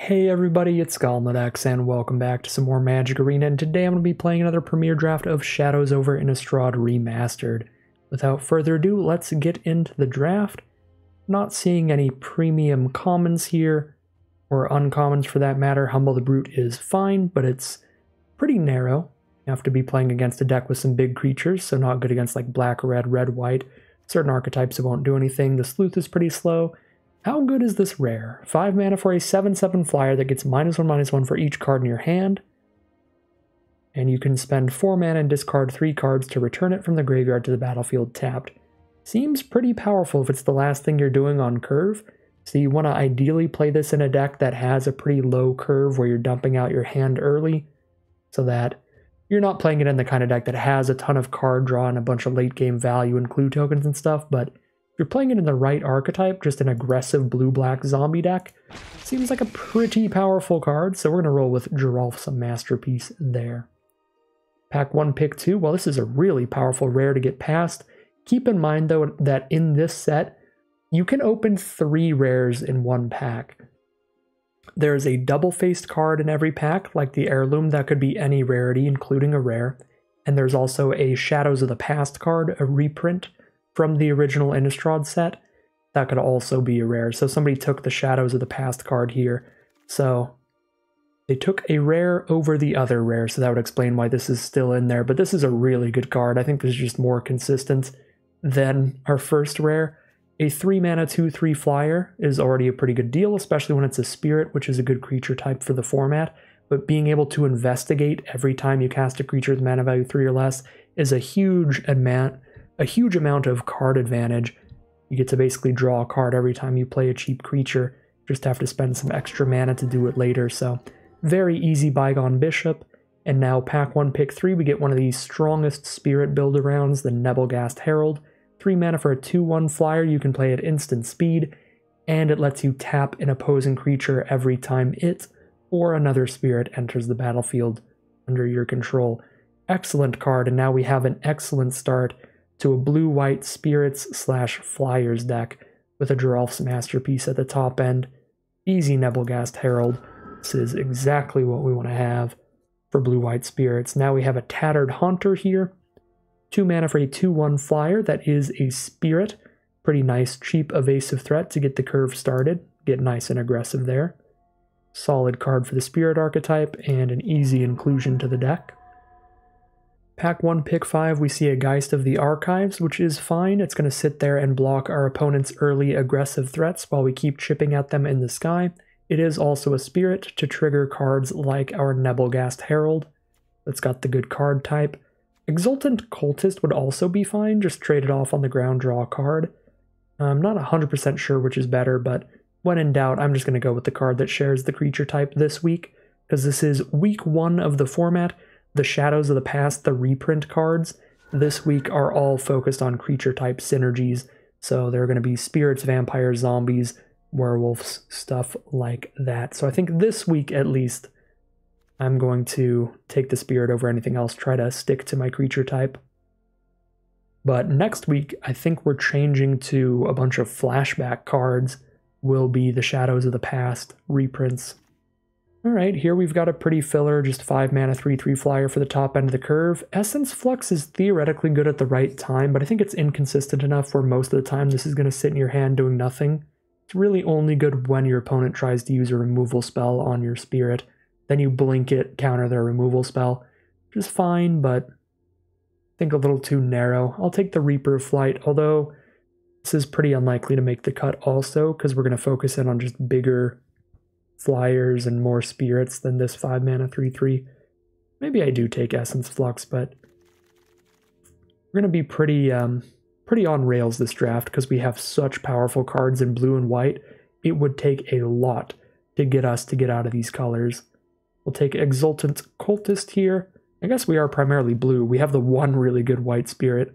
Hey everybody, it's Galmadex, and welcome back to some more Magic Arena, and today I'm going to be playing another premiere draft of Shadows over Innistrad Remastered. Without further ado, let's get into the draft. Not seeing any premium commons here, or uncommons for that matter. Humble the Brute is fine, but it's pretty narrow. You have to be playing against a deck with some big creatures, so not good against like black, red, white. Certain archetypes it won't do anything. The Sleuth is pretty slow. How good is this rare? 5 mana for a 7/7 flyer that gets -1/-1 for each card in your hand. And you can spend 4 mana and discard 3 cards to return it from the graveyard to the battlefield tapped. Seems pretty powerful if it's the last thing you're doing on curve. So you want to ideally play this in a deck that has a pretty low curve where you're dumping out your hand early, so that you're not playing it in the kind of deck that has a ton of card draw and a bunch of late game value and clue tokens and stuff, but if you're playing it in the right archetype, just an aggressive blue-black zombie deck, seems like a pretty powerful card, so we're going to roll with Geralf's Masterpiece there. Pack 1, pick 2, well this is a really powerful rare to get past. Keep in mind though that in this set, you can open 3 rares in one pack. There's a double-faced card in every pack, like the Heirloom that could be any rarity, including a rare, and there's also a Shadows of the Past card, a reprint, from the original Innistrad set. That could also be a rare. So somebody took the Shadows of the Past card here. So they took a rare over the other rare, so that would explain why this is still in there. But this is a really good card. I think this is just more consistent than our first rare. A 3 mana 2/3 flyer is already a pretty good deal, especially when it's a spirit, which is a good creature type for the format. But being able to investigate every time you cast a creature with mana value 3 or less is a huge amount of card advantage. You get to basically draw a card every time you play a cheap creature. Just have to spend some extra mana to do it later, so very easy Bygone Bishop. And now pack 1, pick 3, we get one of these strongest spirit build-arounds, the Nebelgast Herald. 3 mana for a 2/1 flyer, you can play at instant speed, and it lets you tap an opposing creature every time it or another spirit enters the battlefield under your control. Excellent card, and now we have an excellent start to a blue-white spirits/flyers deck with a Geralf's Masterpiece at the top end. Easy Nebelgast Herald. This is exactly what we want to have for blue-white spirits. Now we have a Tattered Haunter here. 2 mana for a 2/1 flyer that is a spirit. Pretty nice, cheap, evasive threat to get the curve started. Get nice and aggressive there. Solid card for the spirit archetype and an easy inclusion to the deck. Pack 1, pick 5, we see a Geist of the Archives, which is fine. It's going to sit there and block our opponent's early aggressive threats while we keep chipping at them in the sky. It is also a spirit to trigger cards like our Nebelgast Herald. That's got the good card type. Exultant Cultist would also be fine, just trade it off on the ground, draw a card. I'm not 100% sure which is better, but when in doubt, I'm just going to go with the card that shares the creature type this week, because this is week 1 of the format. The Shadows of the Past, the reprint cards, this week are all focused on creature type synergies. So they're going to be spirits, vampires, zombies, werewolves, stuff like that. So I think this week at least, I'm going to take the spirit over anything else, try to stick to my creature type. But next week, I think we're changing to a bunch of flashback cards will be the Shadows of the Past reprints. Alright, here we've got a pretty filler, just 5 mana 3/3 flyer for the top end of the curve. Essence Flux is theoretically good at the right time, but I think it's inconsistent enough where most of the time this is going to sit in your hand doing nothing. It's really only good when your opponent tries to use a removal spell on your spirit. Then you blink it, counter their removal spell, which is fine, but I think a little too narrow. I'll take the Reaper of Flight, although this is pretty unlikely to make the cut also, because we're going to focus in on just bigger flyers and more spirits than this 5 mana 3/3. Maybe I do take Essence Flux, but we're going to be pretty on rails this draft because we have such powerful cards in blue and white. It would take a lot to get us to get out of these colors. We'll take Exultant Cultist here. I guess we are primarily blue. We have the one really good white spirit.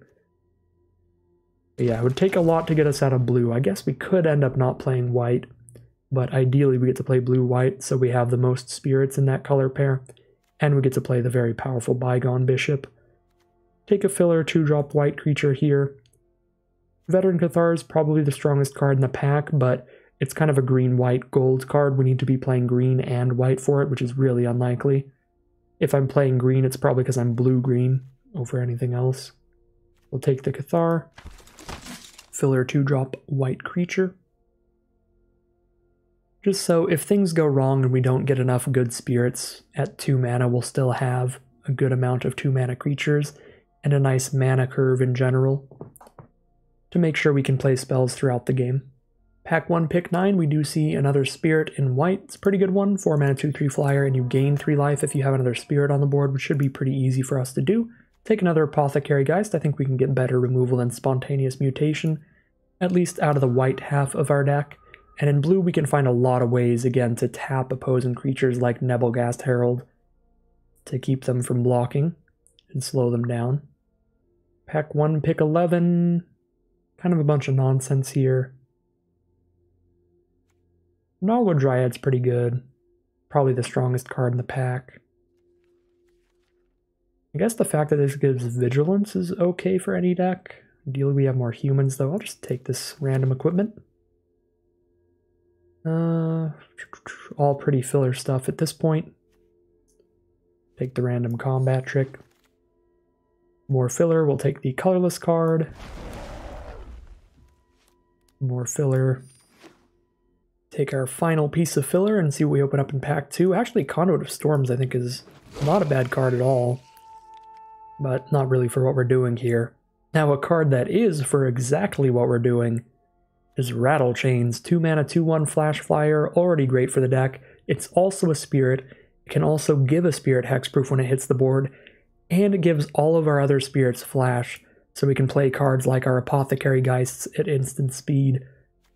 But yeah, it would take a lot to get us out of blue. I guess we could end up not playing white, but ideally we get to play blue-white, so we have the most spirits in that color pair, and we get to play the very powerful Bygone Bishop. Take a filler 2-drop white creature here. Veteran Cathar is probably the strongest card in the pack, but It's kind of a green-white gold card. We need to be playing green and white for it, which is really unlikely. If I'm playing green, it's probably because I'm blue-green over anything else. We'll take the Cathar. Filler 2-drop white creature. Just so if things go wrong and we don't get enough good spirits at 2 mana, we'll still have a good amount of 2 mana creatures and a nice mana curve in general to make sure we can play spells throughout the game. Pack 1, pick 9, we do see another spirit in white. It's a pretty good one, 4 mana, 2/3 flyer, and you gain 3 life if you have another spirit on the board, which should be pretty easy for us to do. Take another Apothecary Geist. I think we can get better removal than Spontaneous Mutation, at least out of the white half of our deck. And in blue, we can find a lot of ways, again, to tap opposing creatures like Nebelgast Herald to keep them from blocking and slow them down. Pack 1, pick 11. Kind of a bunch of nonsense here. Nala Dryad's pretty good. Probably the strongest card in the pack. I guess the fact that this gives Vigilance is okay for any deck. Ideally we have more humans though. I'll just take this random equipment. All pretty filler stuff at this point. Take the random combat trick. More filler, we'll take the colorless card. More filler. Take our final piece of filler and see what we open up in pack 2. Actually, Conduit of Storms I think is not a bad card at all. But not really for what we're doing here. Now a card that is for exactly what we're doing is Rattle Chains. 2 mana, 2/1 flash flyer, already great for the deck. It's also a spirit. It can also give a spirit hexproof when it hits the board, and it gives all of our other spirits flash, so we can play cards like our Apothecary Geists at instant speed.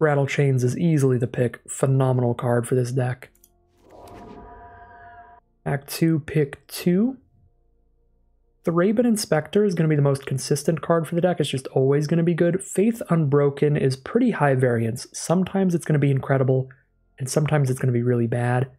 Rattle Chains is easily the pick. Phenomenal card for this deck. Act 2, pick 2. The Thraben Inspector is going to be the most consistent card for the deck. It's just always going to be good. Faith Unbroken is pretty high variance. Sometimes it's going to be incredible, and sometimes it's going to be really bad.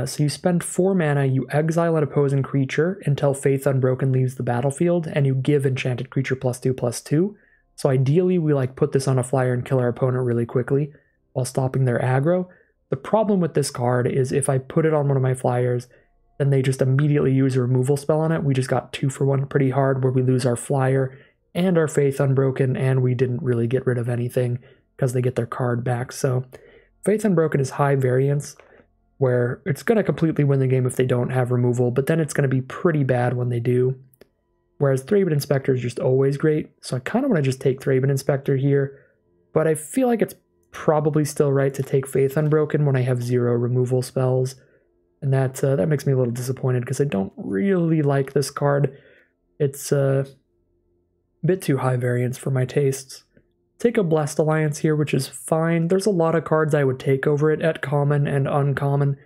So you spend 4 mana, you exile an opposing creature until Faith Unbroken leaves the battlefield, and you give enchanted creature +2/+2. So ideally we like put this on a flyer and kill our opponent really quickly while stopping their aggro. The problem with this card is if I put it on one of my flyers, then they just immediately use a removal spell on it. We just got 2 for 1 pretty hard, where we lose our flyer and our Faith Unbroken, and we didn't really get rid of anything because they get their card back. So Faith Unbroken is high variance, where it's going to completely win the game if they don't have removal, but then it's going to be pretty bad when they do. Whereas Thraben Inspector is just always great, so I kind of want to just take Thraben Inspector here, but I feel like it's probably still right to take Faith Unbroken when I have 0 removal spells. And that makes me a little disappointed because I don't really like this card. It's a bit too high variance for my tastes. Take a Blessed Alliance here, which is fine. There's a lot of cards I would take over it at common and uncommon,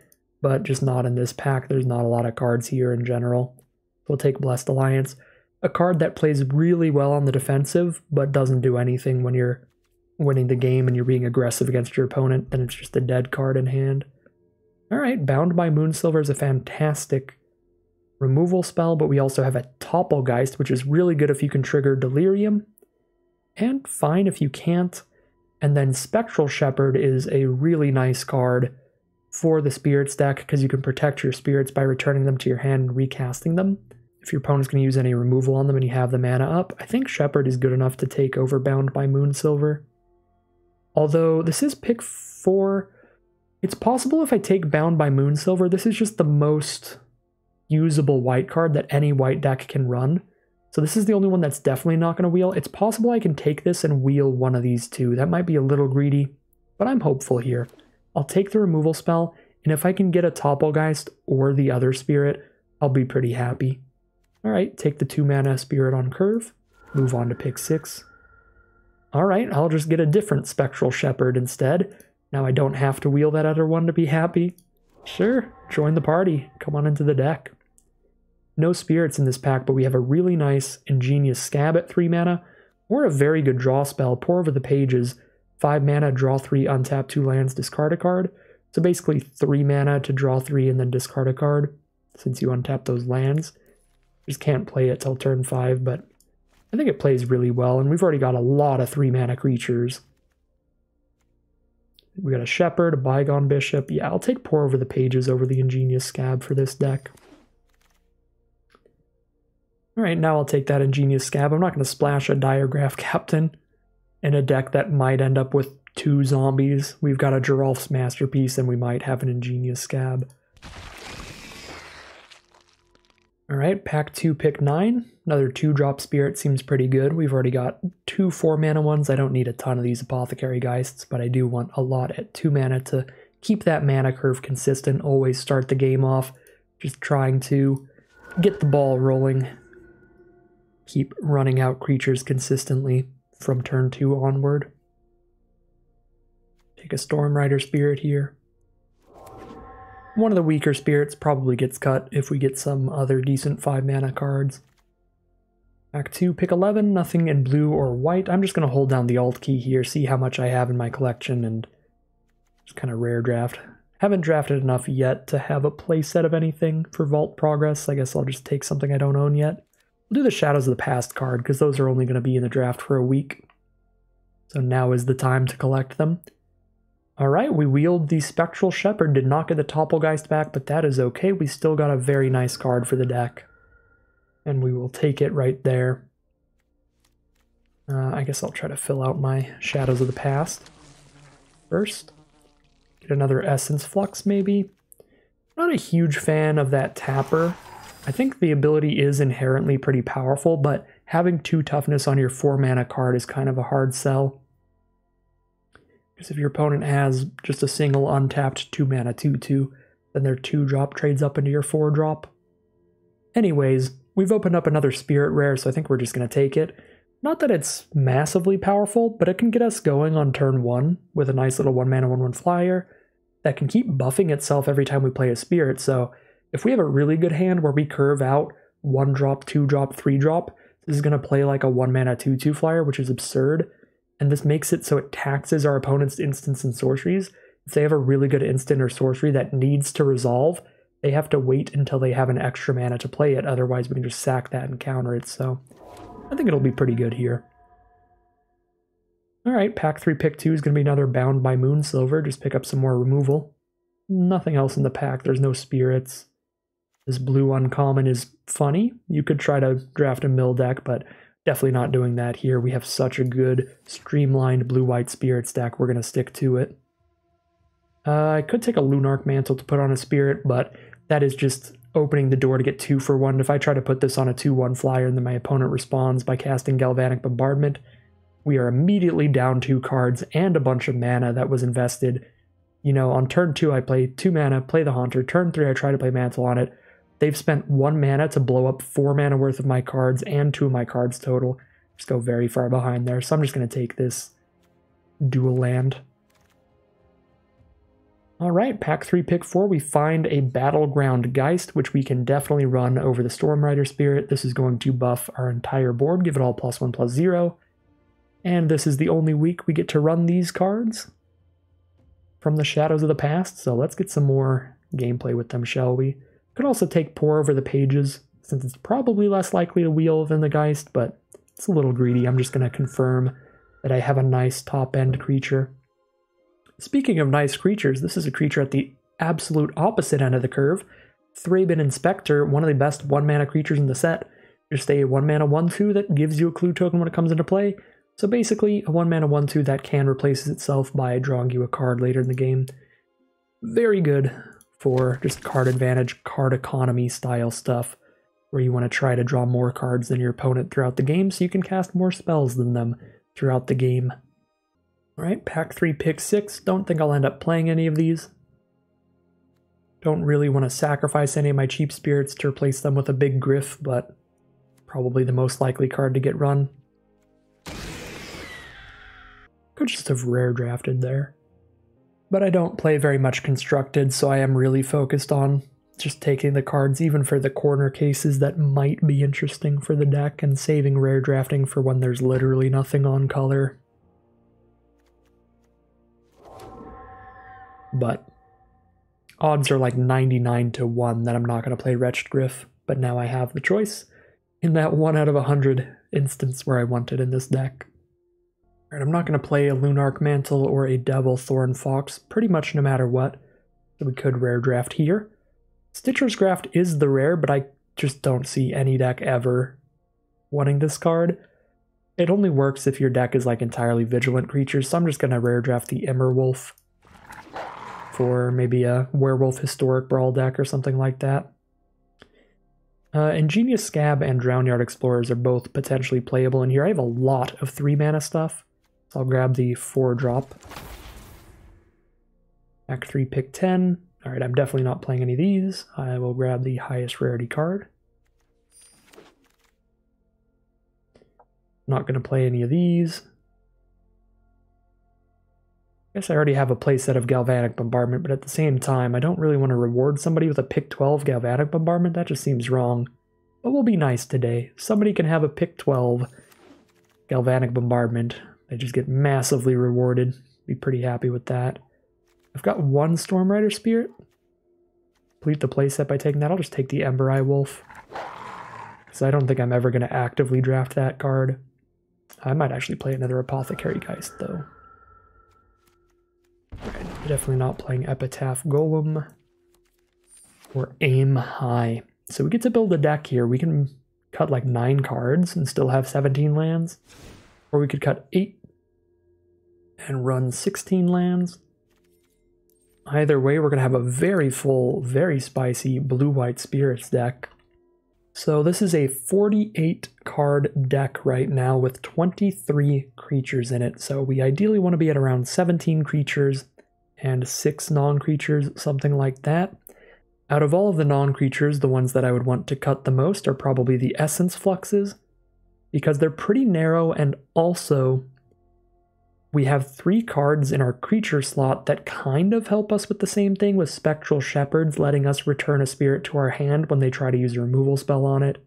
but just not in this pack. There's not a lot of cards here in general. We'll take Blessed Alliance. A card that plays really well on the defensive, but doesn't do anything when you're winning the game and you're being aggressive against your opponent. Then it's just a dead card in hand. Alright, Bound by Moonsilver is a fantastic removal spell, but we also have a Topplegeist, which is really good if you can trigger Delirium, and fine if you can't. And then Spectral Shepherd is a really nice card for the Spirits deck, because you can protect your spirits by returning them to your hand and recasting them. If your opponent's going to use any removal on them and you have the mana up, I think Shepherd is good enough to take over Bound by Moonsilver. Although this is pick 4... It's possible if I take Bound by Moonsilver, this is just the most usable white card that any white deck can run. So this is the only one that's definitely not going to wheel. It's possible I can take this and wheel one of these two. That might be a little greedy, but I'm hopeful here. I'll take the removal spell, and if I can get a Topplegeist or the other spirit, I'll be pretty happy. Alright, take the 2 mana spirit on curve. Move on to pick 6. Alright, I'll just get a different Spectral Shepherd instead. Now I don't have to wheel that other one to be happy. Sure, join the party. Come on into the deck. No spirits in this pack, but we have a really nice Ingenious Scab at 3 mana, or a very good draw spell, Pore Over the Pages. 5 mana, draw 3, untap 2 lands, discard a card. So basically 3 mana to draw 3 and then discard a card, since you untap those lands. Just can't play it till turn 5, but I think it plays really well, and we've already got a lot of 3 mana creatures. We got a Shepherd, a Bygone Bishop. Yeah, I'll take Pour Over the Pages over the Ingenious Scab for this deck. Alright, now I'll take that Ingenious Scab. I'm not going to splash a Diregraph Captain in a deck that might end up with 2 zombies. We've got a Geralf's Masterpiece, and we might have an Ingenious Scab. Alright, pack 2, pick 9. Another 2-drop Spirit seems pretty good. We've already got 2 4-mana ones. I don't need a ton of these Apothecary Geists, but I do want a lot at 2 mana to keep that mana curve consistent. Always start the game off just trying to get the ball rolling. Keep running out creatures consistently from turn 2 onward. Take a Storm Rider Spirit here. One of the weaker spirits probably gets cut if we get some other decent 5-mana cards. Pack 2, pick 11, nothing in blue or white. I'm just going to hold down the Alt key here, see how much I have in my collection, and just kind of rare draft. Haven't drafted enough yet to have a playset of anything for Vault Progress. I guess I'll just take something I don't own yet. We'll do the Shadows of the Past card, because those are only going to be in the draft for a week. So now is the time to collect them. Alright, we wheeled the Spectral Shepherd, did not get the Topplegeist back, but that is okay. We still got a very nice card for the deck. And we will take it right there. I guess I'll try to fill out my Shadows of the Past first. Get another Essence Flux, maybe. Not a huge fan of that Tapper. I think the ability is inherently pretty powerful, but having 2 toughness on your 4-mana card is kind of a hard sell. Because if your opponent has just a single untapped 2-mana 2/2, then their 2-drop trades up into your 4-drop. Anyways, we've opened up another Spirit Rare, so I think we're just going to take it. Not that it's massively powerful, but it can get us going on turn 1 with a nice little 1-mana 1/1 flyer that can keep buffing itself every time we play a Spirit. So if we have a really good hand where we curve out 1-drop, 2-drop, 3-drop, this is going to play like a 1-mana 2/2 flyer, which is absurd. And this makes it so it taxes our opponent's instants and sorceries. If they have a really good instant or sorcery that needs to resolve, they have to wait until they have an extra mana to play it. Otherwise, we can just sack that and counter it. So I think it'll be pretty good here. Alright, pack 3, pick 2 is going to be another Bound by Moonsilver. Just pick up some more removal. Nothing else in the pack. There's no spirits. This blue uncommon is funny. You could try to draft a mill deck, but definitely not doing that here. We have such a good streamlined blue-white spirits deck. We're going to stick to it. I could take a Lunarch Mantle to put on a spirit, but that is just opening the door to get 2 for 1. If I try to put this on a 2/1 flyer and then my opponent responds by casting Galvanic Bombardment, we are immediately down 2 cards and a bunch of mana that was invested. You know, on turn 2 I play 2 mana, play the Haunter. Turn 3 I try to play Mantle on it. They've spent 1 mana to blow up 4 mana worth of my cards and 2 of my cards total. Just go very far behind there, so I'm just going to take this dual land. Alright, pack 3, pick 4, we find a Battleground Geist, which we can definitely run over the Storm Rider Spirit. This is going to buff our entire board, give it all +1/+0. And this is the only week we get to run these cards from the Shadows of the Past, so let's get some more gameplay with them, shall we? Could also take Pour Over the Pages, since it's probably less likely to wheel than the Geist, but it's a little greedy. I'm just going to confirm that I have a nice top-end creature. Speaking of nice creatures, this is a creature at the absolute opposite end of the curve. Thraben Inspector, one of the best 1-mana creatures in the set. Just a 1-mana 1/2 that gives you a clue token when it comes into play. So basically, a 1-mana 1/2 that can replace itself by drawing you a card later in the game. Very good for just card advantage, card economy style stuff, where you want to try to draw more cards than your opponent throughout the game so you can cast more spells than them throughout the game. Alright, pack 3, pick 6. Don't think I'll end up playing any of these. Don't really want to sacrifice any of my cheap spirits to replace them with a big Griff, but probably the most likely card to get run. Could just have rare drafted there. But I don't play very much constructed, so I am really focused on just taking the cards even for the corner cases that might be interesting for the deck and saving rare drafting for when there's literally nothing on color. But odds are like 99-1 that I'm not going to play Wretched Griff, but now I have the choice in that 1 out of 100 instance where I want it in this deck. Alright, I'm not going to play a Lunarch Mantle or a Devil Thorn Fox, pretty much no matter what. So we could rare draft here. Stitcher's Graft is the rare, but I just don't see any deck ever wanting this card. It only works if your deck is like entirely vigilant creatures, so I'm just going to rare draft the Immerwolf for maybe a Werewolf Historic Brawl deck or something like that. Ingenious Scab and Drownyard Explorers are both potentially playable in here. I have a lot of 3-mana stuff. So I'll grab the 4-drop. Act 3, pick 10. Alright, I'm definitely not playing any of these. I will grab the highest rarity card. Not going to play any of these. I guess I already have a playset of Galvanic Bombardment, but at the same time, I don't really want to reward somebody with a pick 12 Galvanic Bombardment. That just seems wrong. But we'll be nice today. Somebody can have a pick 12 Galvanic Bombardment. They just get massively rewarded. Be pretty happy with that. I've got one Stormrider Spirit. Complete the playset by taking that. I'll just take the Ember Eye Wolf, because I don't think I'm ever going to actively draft that card. I might actually play another Apothecary Geist, though. Right, definitely not playing Epitaph Golem or Aim High. So we get to build a deck here. We can cut like 9 cards and still have 17 lands. Or we could cut 8 and run 16 lands. Either way, we're going to have a very full, very spicy blue-white spirits deck. So this is a 48-card deck right now with 23 creatures in it. So we ideally want to be at around 17 creatures and 6 non-creatures, something like that. Out of all of the non-creatures, the ones that I would want to cut the most are probably the Essence Fluxes, because they're pretty narrow, and also we have 3 cards in our creature slot that kind of help us with the same thing, with Spectral Shepherds letting us return a spirit to our hand when they try to use a removal spell on it,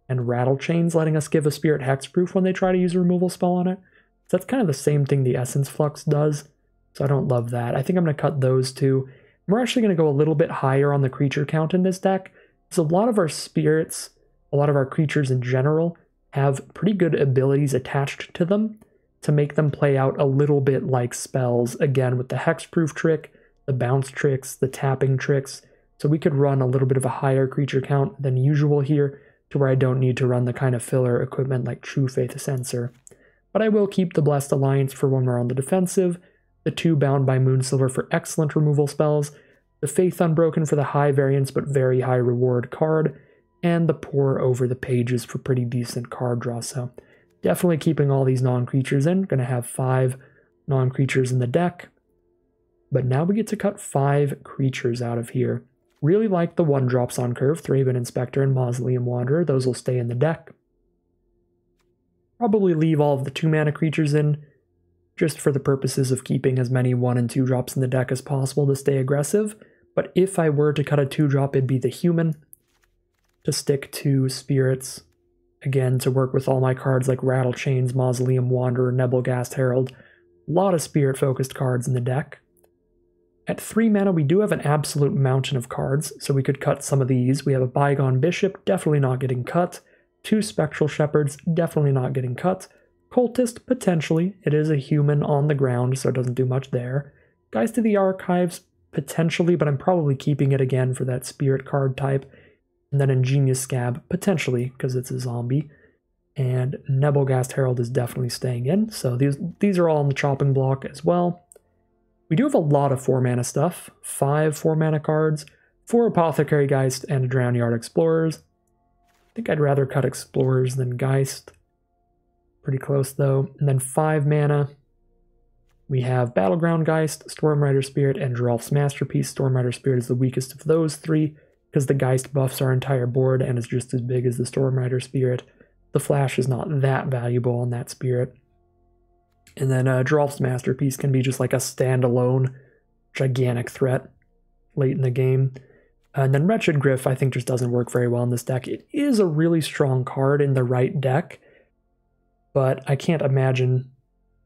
and Rattle Chains letting us give a spirit hexproof when they try to use a removal spell on it. So that's kind of the same thing the Essence Flux does, so I don't love that. I think I'm going to cut those 2. We're actually going to go a little bit higher on the creature count in this deck, because a lot of our spirits, a lot of our creatures in general, have pretty good abilities attached to them to make them play out a little bit like spells, again with the hexproof trick, the bounce tricks, the tapping tricks. So we could run a little bit of a higher creature count than usual here, to where I don't need to run the kind of filler equipment like True Faith Censor. But I will keep the Blessed Alliance for when we're on the defensive, the 2 Bound by Moonsilver for excellent removal spells, the Faith Unbroken for the high variance but very high reward card, and the Pore Over the Pages for pretty decent card draw. So definitely keeping all these non-creatures in. Going to have 5 non-creatures in the deck. But now we get to cut 5 creatures out of here. Really like the 1-drops on curve, Thraben Inspector and Mausoleum Wanderer. Those will stay in the deck. Probably leave all of the 2-mana creatures in, just for the purposes of keeping as many 1 and 2 drops in the deck as possible to stay aggressive. But if I were to cut a 2-drop, it'd be the Human, to stick to spirits, again, to work with all my cards like Rattle Chains, Mausoleum Wanderer, Nebelgast Herald. A lot of spirit-focused cards in the deck. At 3 mana, we do have an absolute mountain of cards, so we could cut some of these. We have a Bygone Bishop, definitely not getting cut. 2 Spectral Shepherds, definitely not getting cut. Cultist, potentially. It is a human on the ground, so it doesn't do much there. Geist of the Archives, potentially, but I'm probably keeping it again for that spirit card type. And then Ingenious Scab, potentially, because it's a zombie. And Nebelgast Herald is definitely staying in, so these are all on the chopping block as well. We do have a lot of 4-mana stuff. 5 4-mana cards, 4 Apothecary Geist, and Drownyard Explorers. I think I'd rather cut Explorers than Geist. Pretty close, though. And then 5 mana. We have Battleground Geist, Stormrider Spirit, and Geralf's Masterpiece. Stormrider Spirit is the weakest of those 3, because the Geist buffs our entire board and is just as big as the Stormrider Spirit. The Flash is not that valuable on that Spirit. And then Geralf's Masterpiece can be just like a standalone gigantic threat late in the game. And then Wretched Gryff, I think, just doesn't work very well in this deck. It is a really strong card in the right deck, but I can't imagine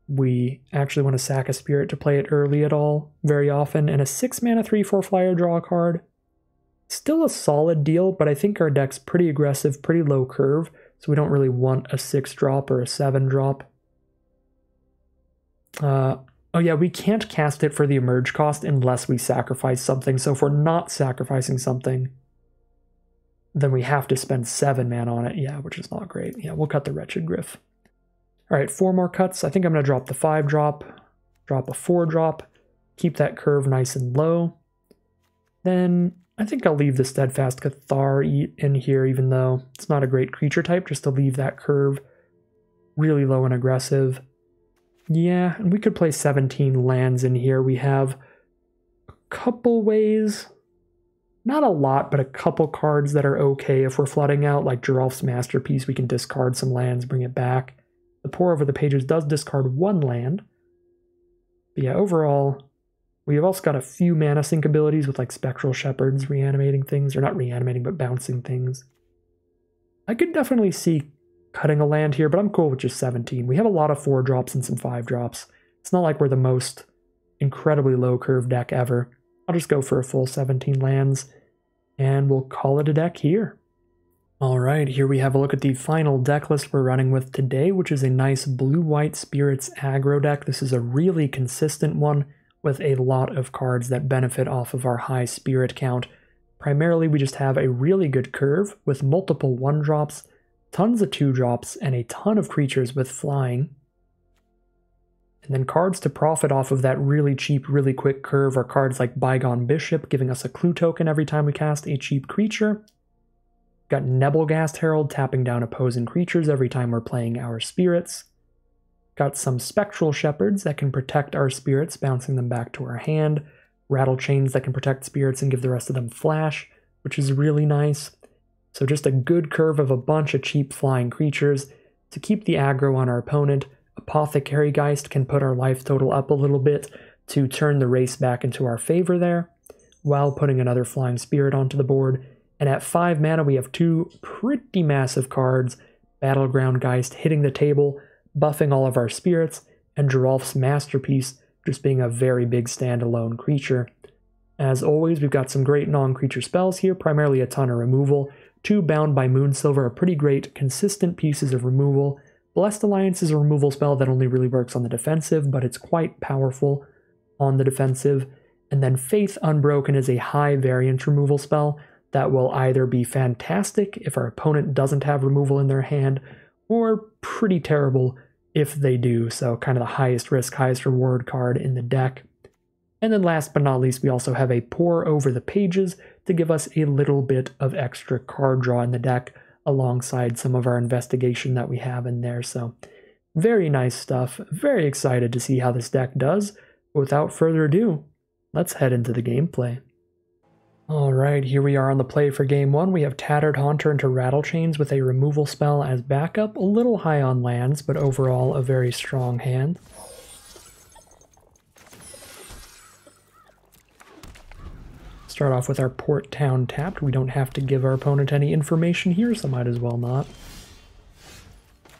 we actually want to sack a Spirit to play it early at all very often. And a 6-mana 3/4 flyer draw card, still a solid deal, but I think our deck's pretty aggressive, pretty low curve, so we don't really want a 6-drop or a 7-drop. Oh yeah, we can't cast it for the emerge cost unless we sacrifice something. So if we're not sacrificing something, then we have to spend 7 mana on it. Yeah, which is not great. Yeah, we'll cut the Wretched Gryph. All right, 4 more cuts. I think I'm going to drop the 5-drop, drop a 4-drop, keep that curve nice and low. Then I think I'll leave the Steadfast Cathar in here, even though it's not a great creature type, just to leave that curve really low and aggressive. Yeah, and we could play 17 lands in here. We have a couple ways, not a lot, but a couple cards that are okay if we're flooding out, like Geralf's Masterpiece. We can discard some lands, bring it back. The Pour Over the Pages does discard 1 land. But yeah, overall, we have also got a few mana sink abilities with like Spectral Shepherds reanimating things, or not reanimating, but bouncing things. I could definitely see cutting a land here, but I'm cool with just 17. We have a lot of 4-drops and some 5-drops. It's not like we're the most incredibly low curve deck ever. I'll just go for a full 17 lands, and we'll call it a deck here. Alright, here we have a look at the final deck list we're running with today, which is a nice blue-white Spirits aggro deck. This is a really consistent one with a lot of cards that benefit off of our high spirit count. Primarily, we just have a really good curve with multiple 1-drops, tons of 2-drops, and a ton of creatures with flying. And then cards to profit off of that really cheap, really quick curve are cards like Bygone Bishop, giving us a clue token every time we cast a cheap creature. Got Nebelgast Herald, tapping down opposing creatures every time we're playing our spirits. Got some Spectral Shepherds that can protect our spirits, bouncing them back to our hand. Rattle Chains that can protect spirits and give the rest of them flash, which is really nice. So just a good curve of a bunch of cheap flying creatures to keep the aggro on our opponent. Apothecary Geist can put our life total up a little bit to turn the race back into our favor there, while putting another flying spirit onto the board. And at 5 mana, we have 2 pretty massive cards. Battleground Geist hitting the table, buffing all of our spirits, and Geralf's Masterpiece just being a very big standalone creature. As always, we've got some great non-creature spells here, primarily a ton of removal. 2 Bound by Moonsilver are pretty great, consistent pieces of removal. Blessed Alliance is a removal spell that only really works on the defensive, but it's quite powerful on the defensive. And then Faith Unbroken is a high variance removal spell that will either be fantastic if our opponent doesn't have removal in their hand, or pretty terrible if they do, so kind of the highest risk, highest reward card in the deck. And then last but not least, we also have a Pour Over the Pages to give us a little bit of extra card draw in the deck, alongside some of our investigation that we have in there. So very nice stuff. Very excited to see how this deck does. But without further ado, let's head into the gameplay. Alright, here we are on the play for game 1. We have Tattered Haunter into Rattle Chains with a removal spell as backup. A little high on lands, but overall a very strong hand. Start off with our Port Town tapped. We don't have to give our opponent any information here, so might as well not.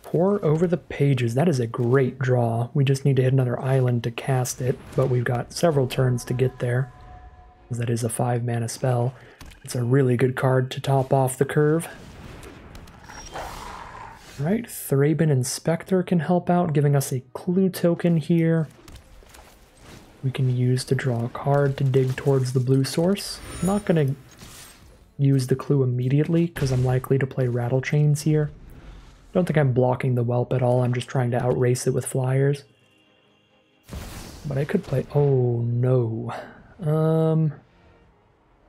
Pour Over the Pages. That is a great draw. We just need to hit another island to cast it, but we've got several turns to get there. That is a 5 mana spell. It's a really good card to top off the curve. Alright, Thraben Inspector can help out, giving us a clue token here. We can use to draw a card to dig towards the blue source. I'm not going to use the clue immediately because I'm likely to play Rattle Chains here. Don't think I'm blocking the Whelp at all, I'm just trying to outrace it with flyers. But I could play... oh no.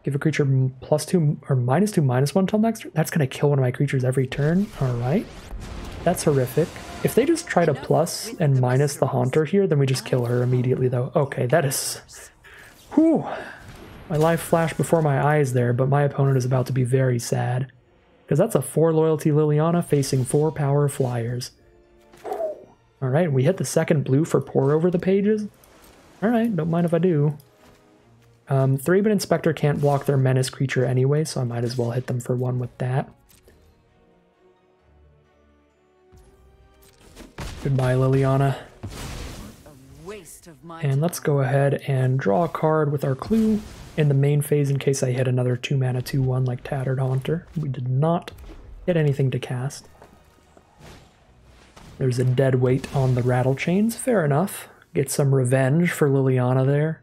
Give a creature +2 or -2/-1 till next turn. That's going to kill one of my creatures every turn. Alright. That's horrific. If they just try to plus and minus the Haunter here, then we just kill her immediately, though. Okay, that is... whew! My life flashed before my eyes there, but my opponent is about to be very sad. Because that's a 4 loyalty Liliana facing 4 power flyers. Alright, we hit the second blue for Pour Over the Pages. Alright, don't mind if I do. Thraben Inspector can't block their menace creature anyway, so I might as well hit them for 1 with that. Goodbye, Liliana. And let's go ahead and draw a card with our clue in the main phase in case I hit another 2 mana 2/1 like Tattered Haunter. We did not get anything to cast. There's a dead weight on the Rattle Chains, fair enough. get some revenge for Liliana there.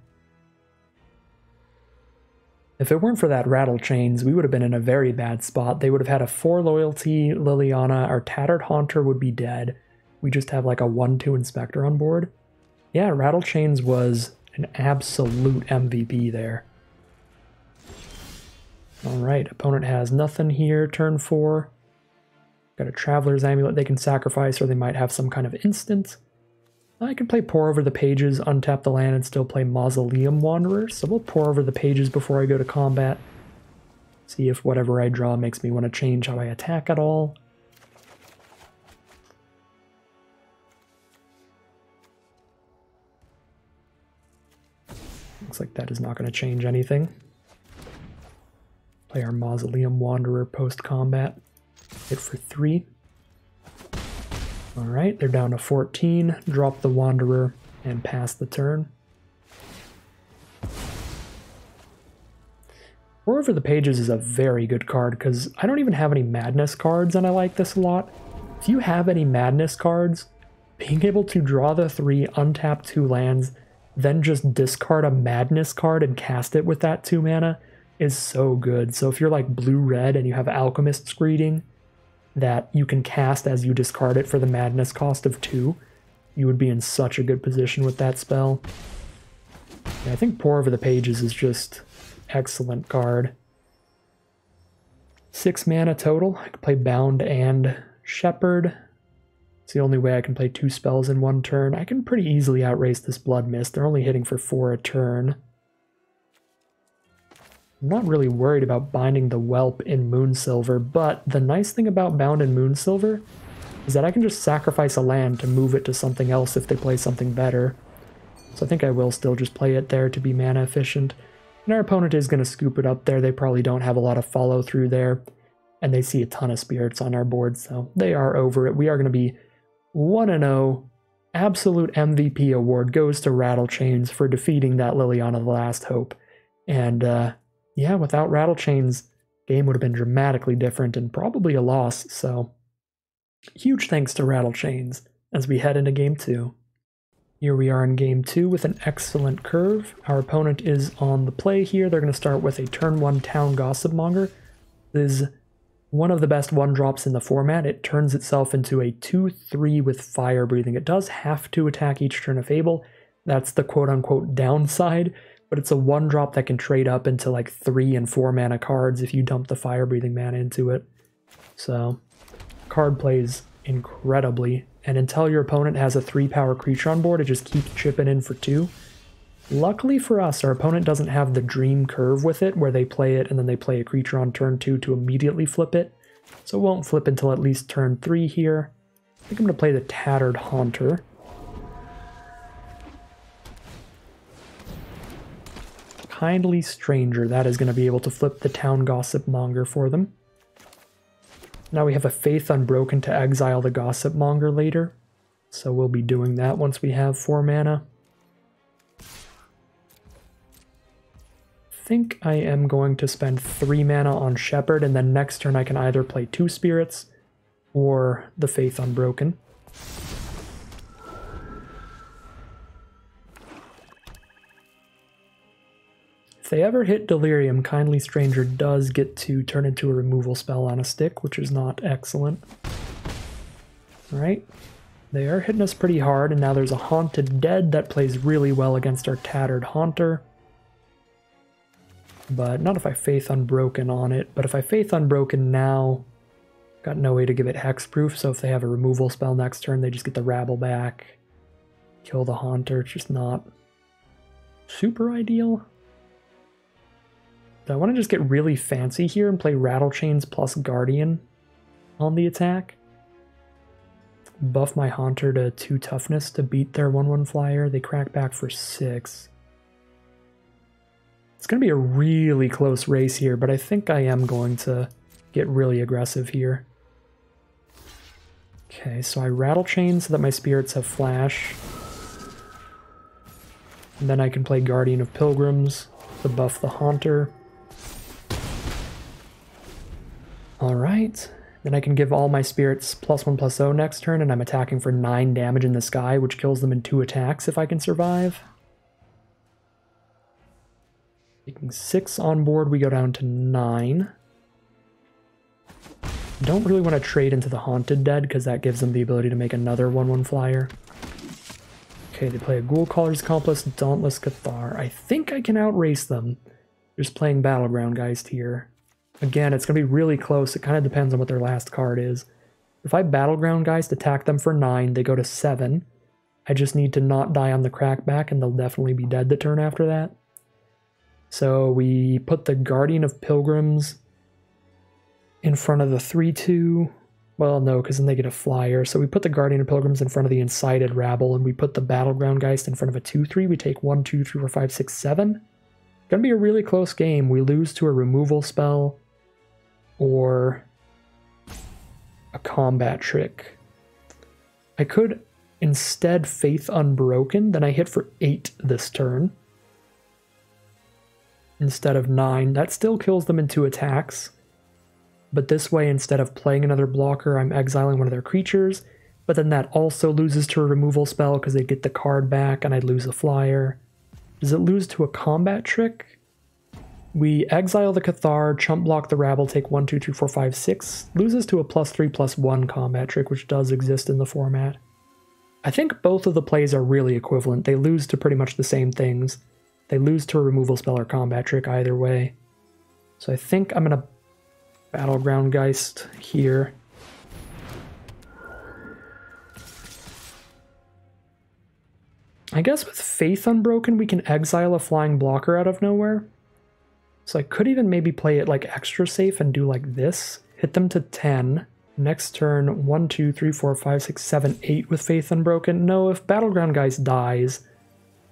If it weren't for that Rattle Chains, we would have been in a very bad spot. They would have had a 4 loyalty Liliana, our Tattered Haunter would be dead. We just have like a 1-2 Inspector on board. Yeah, Rattle Chains was an absolute MVP there. Alright, opponent has nothing here, turn 4. Got a Traveler's Amulet they can sacrifice, or they might have some kind of instant. I can play Pore Over the Pages, untap the land, and still play Mausoleum Wanderer, so we'll Pore Over the Pages before I go to combat. See if whatever I draw makes me want to change how I attack at all. Looks like that is not going to change anything. Play our Mausoleum Wanderer post-combat. Hit for 3. Alright, they're down to 14. Drop the Wanderer and pass the turn. Pore Over the Pages is a very good card because I don't even have any Madness cards and I like this a lot. If you have any Madness cards, being able to draw the 3, untap 2 lands, then just discard a Madness card and cast it with that 2 mana is so good. So if you're like blue-red and you have Alchemist's Greeting that you can cast as you discard it for the Madness cost of 2, you would be in such a good position with that spell. Yeah, I think Pore Over the Pages is just excellent card. 6 mana total. I can play Bound and Shepherd. It's the only way I can play 2 spells in 1 turn. I can pretty easily outrace this Blood Mist. They're only hitting for 4 a turn. I'm not really worried about binding the Whelp in Moonsilver, but the nice thing about Bound in Moonsilver is that I can just sacrifice a land to move it to something else if they play something better. So I think I will still just play it there to be mana efficient. And our opponent is going to scoop it up there. They probably don't have a lot of follow through there. And they see a ton of spirits on our board, so they are over it. We are going to be 1-0. Absolute MVP award goes to Rattle Chains for defeating that Liliana the Last Hope. And yeah, without Rattle Chains, game would have been dramatically different and probably a loss. So huge thanks to Rattle Chains as we head into game 2. Here we are in game 2 with an excellent curve. Our opponent is on the play here. They're going to start with a turn 1 Town Gossipmonger. This is one of the best 1-drops in the format. It turns itself into a 2/3 with Fire Breathing. It does have to attack each turn of Fable. That's the quote-unquote downside, but it's a 1-drop that can trade up into like 3 and 4 mana cards if you dump the Fire Breathing mana into it. So, card plays incredibly, and until your opponent has a 3-power creature on board, it just keeps chipping in for 2. Luckily for us, our opponent doesn't have the Dream Curve with it, where they play it and then they play a creature on turn 2 to immediately flip it. So it won't flip until at least turn 3 here. I think I'm going to play the Tattered Haunter. Kindly Stranger, that is going to be able to flip the Town Gossipmonger for them. Now we have a Faith Unbroken to exile the Gossipmonger later. So we'll be doing that once we have 4 mana. I think I am going to spend 3 mana on Shepherd, and then next turn I can either play 2 Spirits or the Faith Unbroken. If they ever hit Delirium, Kindly Stranger does get to turn into a removal spell on a stick, which is not excellent. Alright, they are hitting us pretty hard, and now there's a Haunted Dead that plays really well against our Tattered Haunter. But not if I Faith Unbroken on it. But if I Faith Unbroken now, got no way to give it hexproof, so if they have a removal spell next turn, they just get the Rabble back. Kill the Haunter, it's just not super ideal. Do I want to just get really fancy here and play Rattle Chains plus Guardian on the attack? Buff my Haunter to 2 toughness to beat their 1/1 flyer. They crack back for 6. It's going to be a really close race here, but I think I am going to get really aggressive here. Okay, so I Rattle Chain so that my spirits have flash. And then I can play Guardian of Pilgrims to buff the Haunter. Alright, Then I can give all my spirits +1/+0 next turn, and I'm attacking for 9 damage in the sky, which kills them in 2 attacks if I can survive. Taking 6 on board, we go down to 9. Don't really want to trade into the Haunted Dead, because that gives them the ability to make another 1/1 flyer. Okay, they play a Ghoul Caller's Accomplice, Dauntless Cathar. I think I can outrace them. Just playing Battleground Geist here. Again, it's going to be really close. It kind of depends on what their last card is. If I Battleground Geist, attack them for 9, they go to 7. I just need to not die on the crackback, and they'll definitely be dead the turn after that. So we put the Guardian of Pilgrims in front of the 3/2. Well, no, because then they get a flyer. So we put the Guardian of Pilgrims in front of the Incited Rabble, and we put the Battleground Geist in front of a 2/3. We take 1, 2, 3, 4, 5, 6, 7. Gonna be a really close game. We lose to a removal spell or a combat trick. I could instead Faith Unbroken, then I hit for 8 this turn instead of 9. That still kills them in 2 attacks, but this way, instead of playing another blocker, I'm exiling one of their creatures, but then that also loses to a removal spell because they get the card back and I'd lose a flyer. Does it lose to a combat trick? We exile the Cathar, chump block the Rabble, take 1, 2, 3, 4, 5, 6. Loses to a +3/+1 combat trick, which does exist in the format. I think both of the plays are really equivalent. They lose to pretty much the same things. They lose to a removal spell or combat trick either way. So I think I'm going to Battleground Geist here. I guess with Faith Unbroken, we can exile a flying blocker out of nowhere. So I could even maybe play it like extra safe and do like this. Hit them to 10. Next turn, 1, 2, 3, 4, 5, 6, 7, 8 with Faith Unbroken. No, if Battleground Geist dies,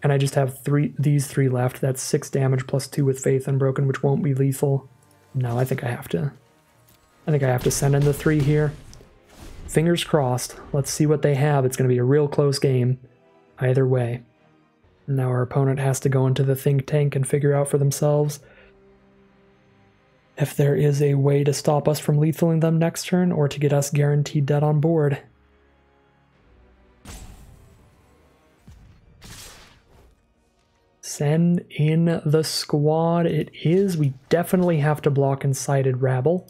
and I just have these 3 left, that's 6 damage +2 with Faith Unbroken, which won't be lethal. No, I think I have to send in the 3 here. Fingers crossed. Let's see what they have. It's going to be a real close game either way. Now our opponent has to go into the think tank and figure out for themselves if there is a way to stop us from lethaling them next turn or to get us guaranteed dead on board. Send in the squad. It is. We definitely have to block Incited Rabble,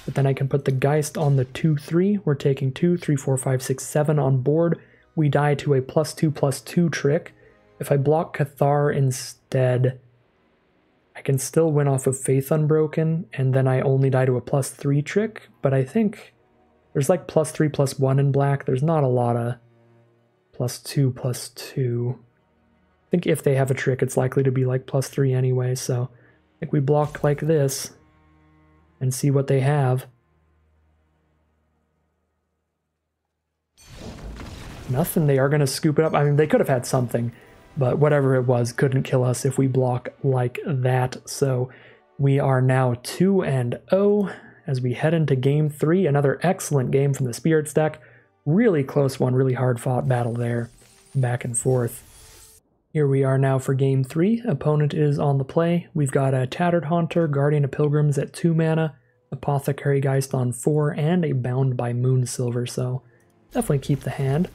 but then I can put the Geist on the 2/3. We're taking 2, 3, 4, 5, 6, 7 on board. We die to a +2/+2 trick. If I block Cathar instead, I can still win off of Faith Unbroken, and then I only die to a +3 trick, but I think there's like +3/+1 in black. There's not a lot of +2/+2. I think if they have a trick, it's likely to be like +3 anyway, so I think we block like this and see what they have. Nothing. They are going to scoop it up. I mean, they could have had something, but whatever it was couldn't kill us if we block like that. So we are now 2-0 as we head into game 3. Another excellent game from the Spirits deck. Really close one, really hard fought battle there, back and forth. Here we are now for game 3. Opponent is on the play. We've got a Tattered Haunter, Guardian of Pilgrims at 2 mana, Apothecary Geist on 4, and a Bound by Moonsilver, so definitely keep the hand.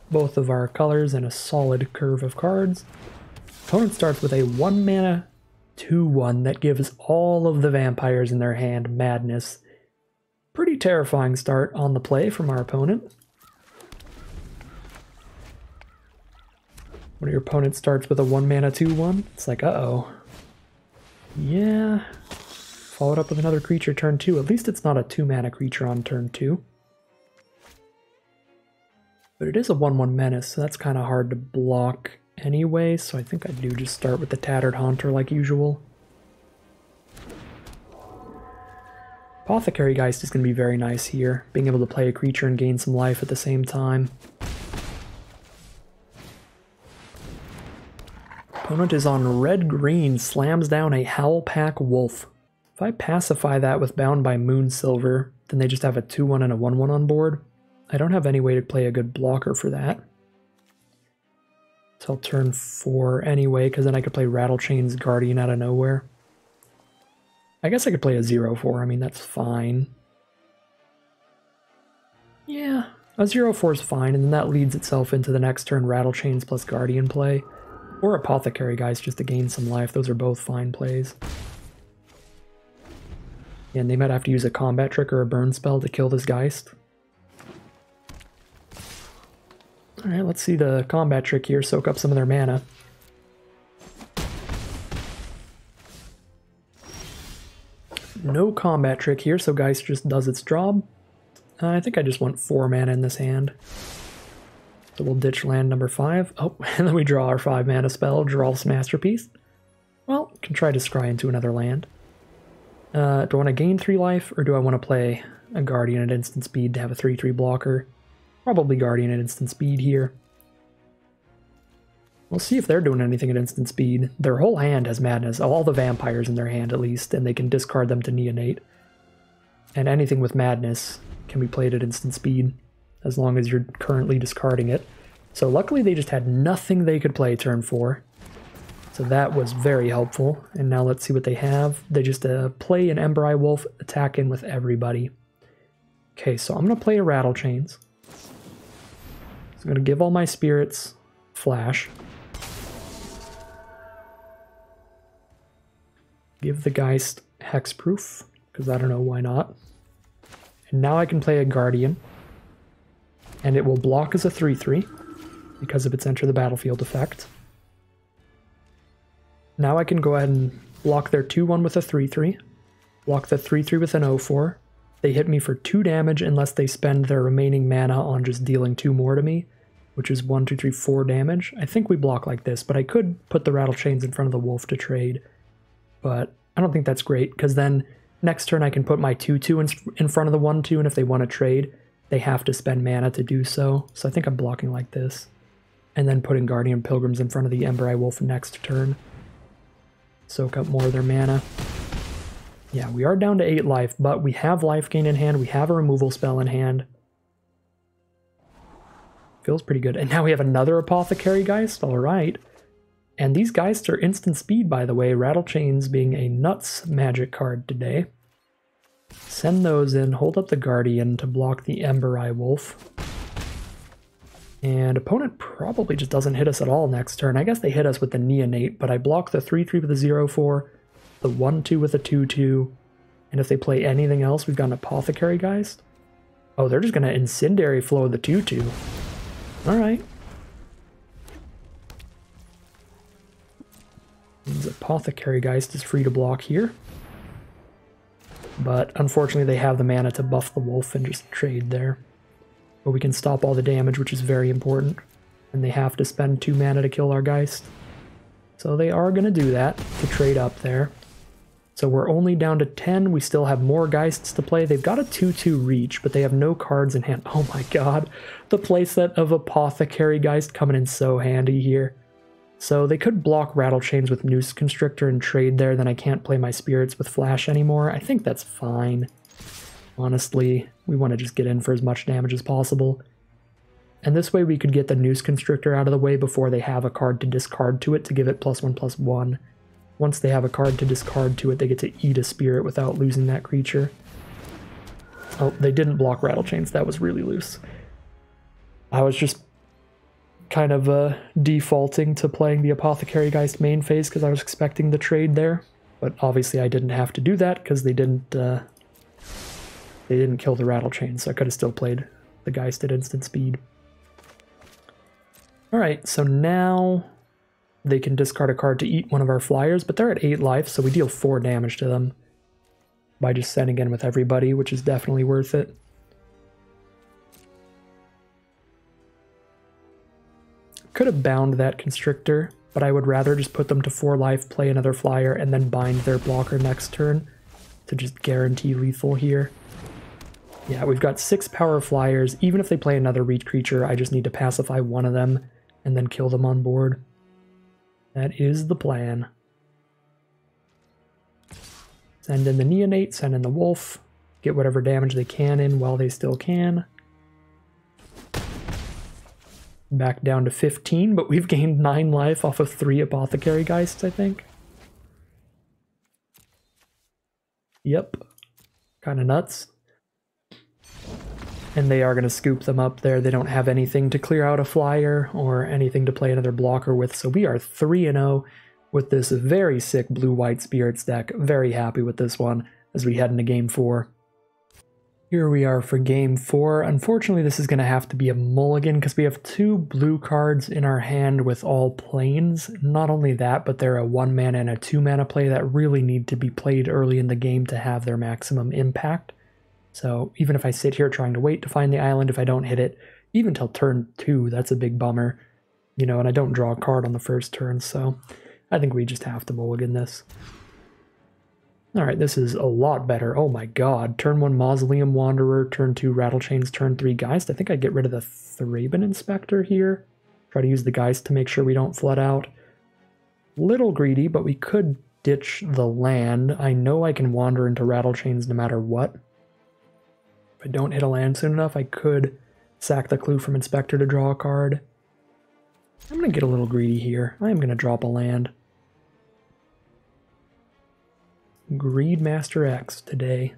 Both of our colors and a solid curve of cards. Opponent starts with a 1 mana 2/1 that gives all of the vampires in their hand madness. Pretty terrifying start on the play from our opponent. When your opponent starts with a 1 mana 2/1, it's like, uh-oh. Yeah. Followed up with another creature turn 2. At least it's not a 2 mana creature on turn 2. But it is a 1/1 menace, so that's kind of hard to block anyway, so I think I do just start with the Tattered Haunter like usual. Apothecary Geist is going to be very nice here, being able to play a creature and gain some life at the same time. Opponent is on red-green, slams down a Howlpack Wolf. If I pacify that with Bound by Moonsilver, then they just have a 2/1 and a 1/1 on board. I don't have any way to play a good blocker for that. So I'll turn 4 anyway, because then I could play Rattlechain's Guardian out of nowhere. I guess I could play a 0/4, I mean, that's fine. A 0/4 is fine, and then that leads itself into the next turn Rattle Chains plus Guardian play. Or Apothecary Geist just to gain some life. Those are both fine plays. And they might have to use a combat trick or a burn spell to kill this Geist. Alright, let's see the combat trick here, soak up some of their mana. No combat trick here, so Geist just does its job. I think I just want 4 mana in this hand. So we'll ditch land number 5. Oh, and then we draw our 5 mana spell, Geralf's Masterpiece. Well, can try to scry into another land. Do I want to gain 3 life, or do I want to play a Guardian at instant speed to have a 3/3 blocker? Probably Guardian at instant speed here. We'll see if they're doing anything at instant speed. Their whole hand has Madness, all the vampires in their hand at least, and they can discard them to Neonate. And anything with Madness can be played at instant speed, as long as you're currently discarding it. So luckily they just had nothing they could play turn 4. So that was very helpful. And now let's see what they have. They just play an Embereye Wolf, attack in with everybody. Okay, so I'm going to play a Rattle Chains. So I'm going to give all my spirits Flash. Give the Geist Hexproof, because I don't know why not. And now I can play a Guardian. And it will block as a 3/3 because of its Enter the Battlefield effect. Now I can go ahead and block their 2/1 with a 3/3. Block the 3/3 with an 0/4. They hit me for 2 damage unless they spend their remaining mana on just dealing 2 more to me, which is 1, 2, 3, 4 damage. I think we block like this, but I could put the Rattle Chains in front of the Wolf to trade. But I don't think that's great, because then next turn I can put my 2/2 in front of the 1/2, and if they want to trade, they have to spend mana to do so. So I think I'm blocking like this. And then putting Guardian Pilgrims in front of the Embereye Wolf next turn. Soak up more of their mana. Yeah, we are down to 8 life, but we have life gain in hand. We have a removal spell in hand. Feels pretty good. And now we have another Apothecary Geist. All right. And these Geists are instant speed, by the way. Rattle Chains being a nuts magic card today. Send those in. Hold up the Guardian to block the Embereye Wolf. And opponent probably just doesn't hit us at all next turn. I guess they hit us with the Neonate, but I block the 3/3 with a 0/4, the 1/2 with a 2/2, and if they play anything else, we've got an Apothecary Geist. Oh, they're just going to Incendiary Flow the 2/2. Alright. Means Apothecary Geist is free to block here. But unfortunately they have the mana to buff the Wolf and just trade there. But we can stop all the damage, which is very important. And they have to spend 2 mana to kill our Geist. So they are going to do that to trade up there. So we're only down to 10. We still have more Geists to play. They've got a 2/2 reach, but they have no cards in hand. Oh my god. The playset of Apothecary Geist coming in so handy here. So they could block Rattle Chains with Noose Constrictor and trade there. Then I can't play my spirits with Flash anymore. I think that's fine. Honestly, we want to just get in for as much damage as possible. And this way we could get the Noose Constrictor out of the way before they have a card to discard to it to give it +1/+1. Once they have a card to discard to it, they get to eat a spirit without losing that creature. Oh, they didn't block Rattle Chains. That was really loose. I was just kind of defaulting to playing the Apothecary Geist main phase because I was expecting the trade there. But obviously I didn't have to do that because they didn't kill the Rattle Chain, so I could have still played the Geist at instant speed. Alright, so now they can discard a card to eat one of our flyers, but they're at 8 life, so we deal 4 damage to them by just sending in with everybody, which is definitely worth it. Could have bound that Constrictor, but I would rather just put them to 4 life, play another flyer, and then bind their blocker next turn to just guarantee lethal here. Yeah, we've got 6 power flyers. Even if they play another reach creature, I just need to pacify one of them and then kill them on board. That is the plan. Send in the Neonate, send in the Wolf, get whatever damage they can in while they still can. Back down to 15, but we've gained 9 life off of 3 Apothecary Geists, I think. Yep. Kind of nuts. And they are going to scoop them up there. They don't have anything to clear out a flyer or anything to play another blocker with. So we are 3-0 with this very sick blue-white spirits deck. Very happy with this one as we head into game 4. Here we are for game 4. Unfortunately, this is going to have to be a mulligan because we have 2 blue cards in our hand with all planes. Not only that, but they're a 1-mana and a 2-mana play that really need to be played early in the game to have their maximum impact. So even if I sit here trying to wait to find the island, if I don't hit it, even till turn 2, that's a big bummer. You know, and I don't draw a card on the first turn, so I think we just have to mulligan this. Alright, this is a lot better. Oh my god. Turn 1 Mausoleum Wanderer, turn 2 Rattlechains, turn 3 Geist. I think I'd get rid of the Thraben Inspector here. Try to use the Geist to make sure we don't flood out. Little greedy, but we could ditch the land. I know I can wander into Rattlechains no matter what. If I don't hit a land soon enough, I could sack the clue from Inspector to draw a card. I'm going to get a little greedy here. I am going to drop a land. Greedmaster X today.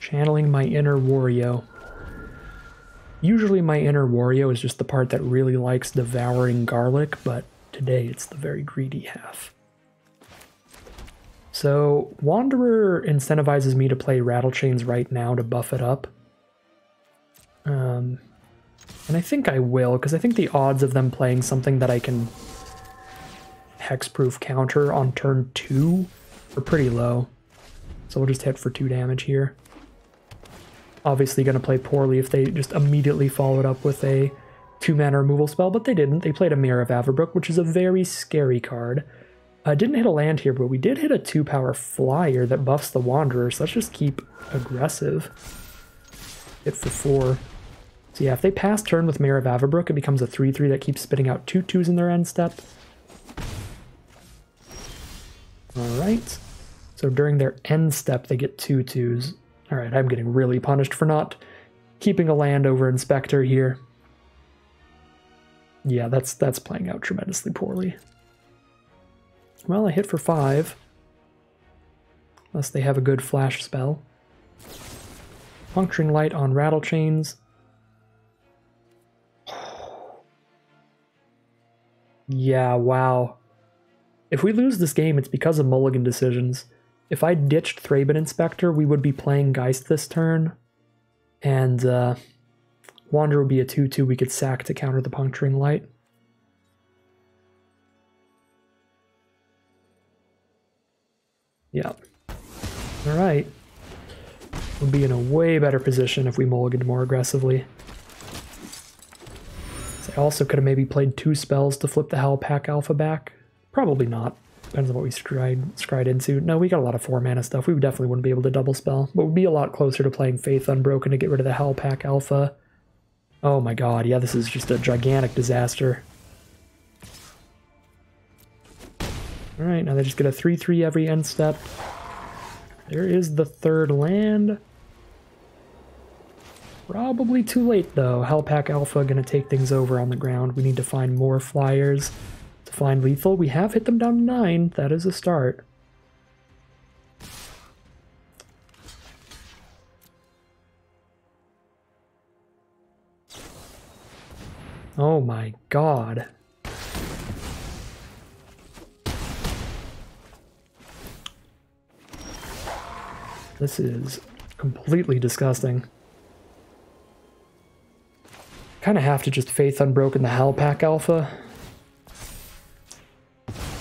Channeling my inner Wario. Usually my inner Wario is just the part that really likes devouring garlic, but today it's the very greedy half. So, Wanderer incentivizes me to play Rattlechains right now to buff it up. And I think I will, because I think the odds of them playing something that I can hexproof counter on turn 2 are pretty low. So we'll just hit for 2 damage here. Obviously going to play poorly if they just immediately followed up with a 2-mana removal spell, but they didn't. They played a Mirror of Avabrook, which is a very scary card. Didn't hit a land here, but we did hit a 2-power flyer that buffs the Wanderer, so let's just keep aggressive. Hit for 4. So yeah, if they pass turn with Mirror of Avabrook, it becomes a 3-3 that keeps spitting out 2 2s in their end step. Alright, so during their end step they get 2 2s. Alright, I'm getting really punished for not keeping a land over Inspector here. Yeah, that's playing out tremendously poorly. Well, I hit for 5. Unless they have a good flash spell. Puncturing Light on Rattlechains. Yeah, wow. If we lose this game, it's because of mulligan decisions. If I ditched Thraben Inspector, we would be playing Geist this turn. And Wanderer would be a 2-2 we could sack to counter the Puncturing Light. Yeah. Alright. We'll be in a way better position if we mulliganed more aggressively. So I also could have maybe played 2 spells to flip the Hellpack Alpha back. Probably not. Depends on what we scryed into. No, we got a lot of 4-mana stuff. We definitely wouldn't be able to double spell. But we'd be a lot closer to playing Faith Unbroken to get rid of the Hellpack Alpha. Oh my god, yeah, this is just a gigantic disaster. Alright, now they just get a 3-3 every end step. There is the 3rd land. Probably too late though. Hellpack Alpha gonna take things over on the ground. We need to find more flyers to find lethal. We have hit them down to 9. That is a start. Oh my god. This is completely disgusting. Kind of have to just Faith Unbroken the Hellpack Alpha.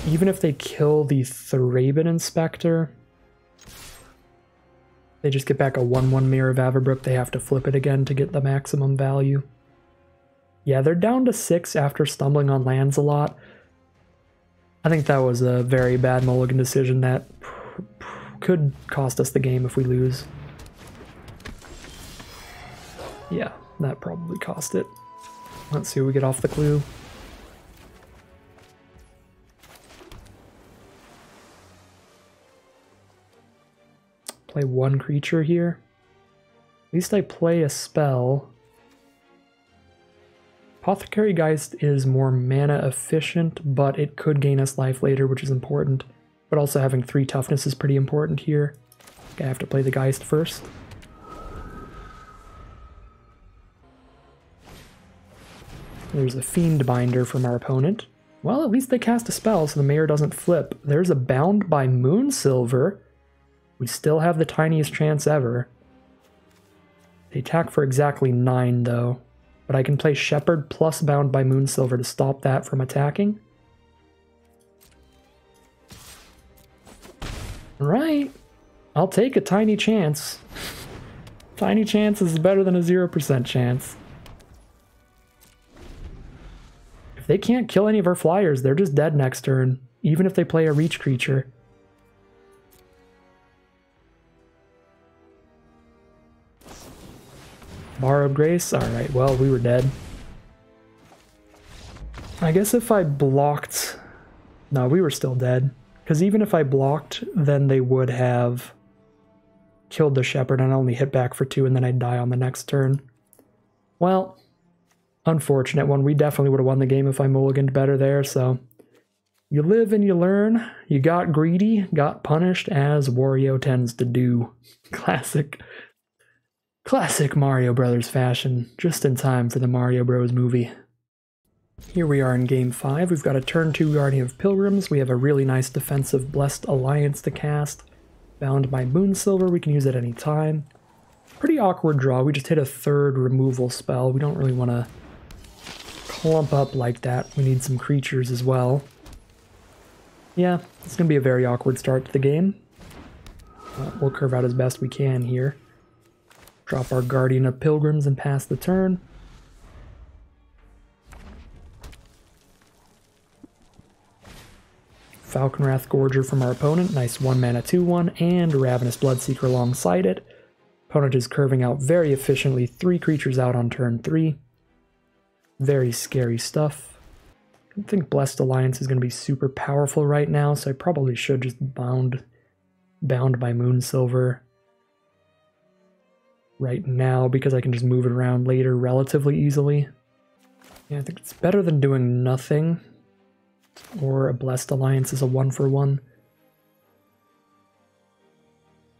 Even if they kill the Thraben Inspector, they just get back a 1-1 Mirror of Avabrook. They have to flip it again to get the maximum value. Yeah, they're down to 6 after stumbling on lands a lot. I think that was a very bad mulligan decision that could cost us the game if we lose. Yeah, that probably cost it. Let's see what we get off the clue. Play 1 creature here. At least I play a spell. Apothecary Geist is more mana efficient, but it could gain us life later, which is important. But also having 3 toughness is pretty important here. I have to play the Geist first. There's a Fiend Binder from our opponent. Well, at least they cast a spell so the Mayor doesn't flip. There's a Bound by Moonsilver. We still have the tiniest chance ever. They attack for exactly 9 though. But I can play Shepherd plus Bound by Moonsilver to stop that from attacking. Alright. I'll take a tiny chance. Tiny chance is better than a 0% chance. If they can't kill any of our flyers, they're just dead next turn, even if they play a reach creature. Borrowed Grace? Alright, well, we were dead. I guess if I blocked... No, we were still dead. Because even if I blocked, then they would have killed the Shepherd and only hit back for 2, and then I'd die on the next turn. Well, unfortunate one. We definitely would have won the game if I mulliganed better there, so... You live and you learn. You got greedy, got punished, as Wario tends to do. Classic Mario Brothers fashion, just in time for the Mario Bros movie. Here we are in Game 5. We've got a turn 2 Guardian of Pilgrims. We have a really nice defensive Blessed Alliance to cast. Bound by Moonsilver, we can use at any time. Pretty awkward draw. We just hit a 3rd removal spell. We don't really want to clump up like that. We need some creatures as well. Yeah, it's going to be a very awkward start to the game. We'll curve out as best we can here. Drop our Guardian of Pilgrims and pass the turn. Falconwrath Gorger from our opponent, nice 1-mana 2/1, and Ravenous Bloodseeker alongside it. Opponent is curving out very efficiently, 3 creatures out on turn 3. Very scary stuff. I don't think Blessed Alliance is going to be super powerful right now, so I probably should just bound by Moonsilver right now, because I can just move it around later relatively easily. Yeah, I think it's better than doing nothing. Or a Blessed Alliance is a 1-for-1.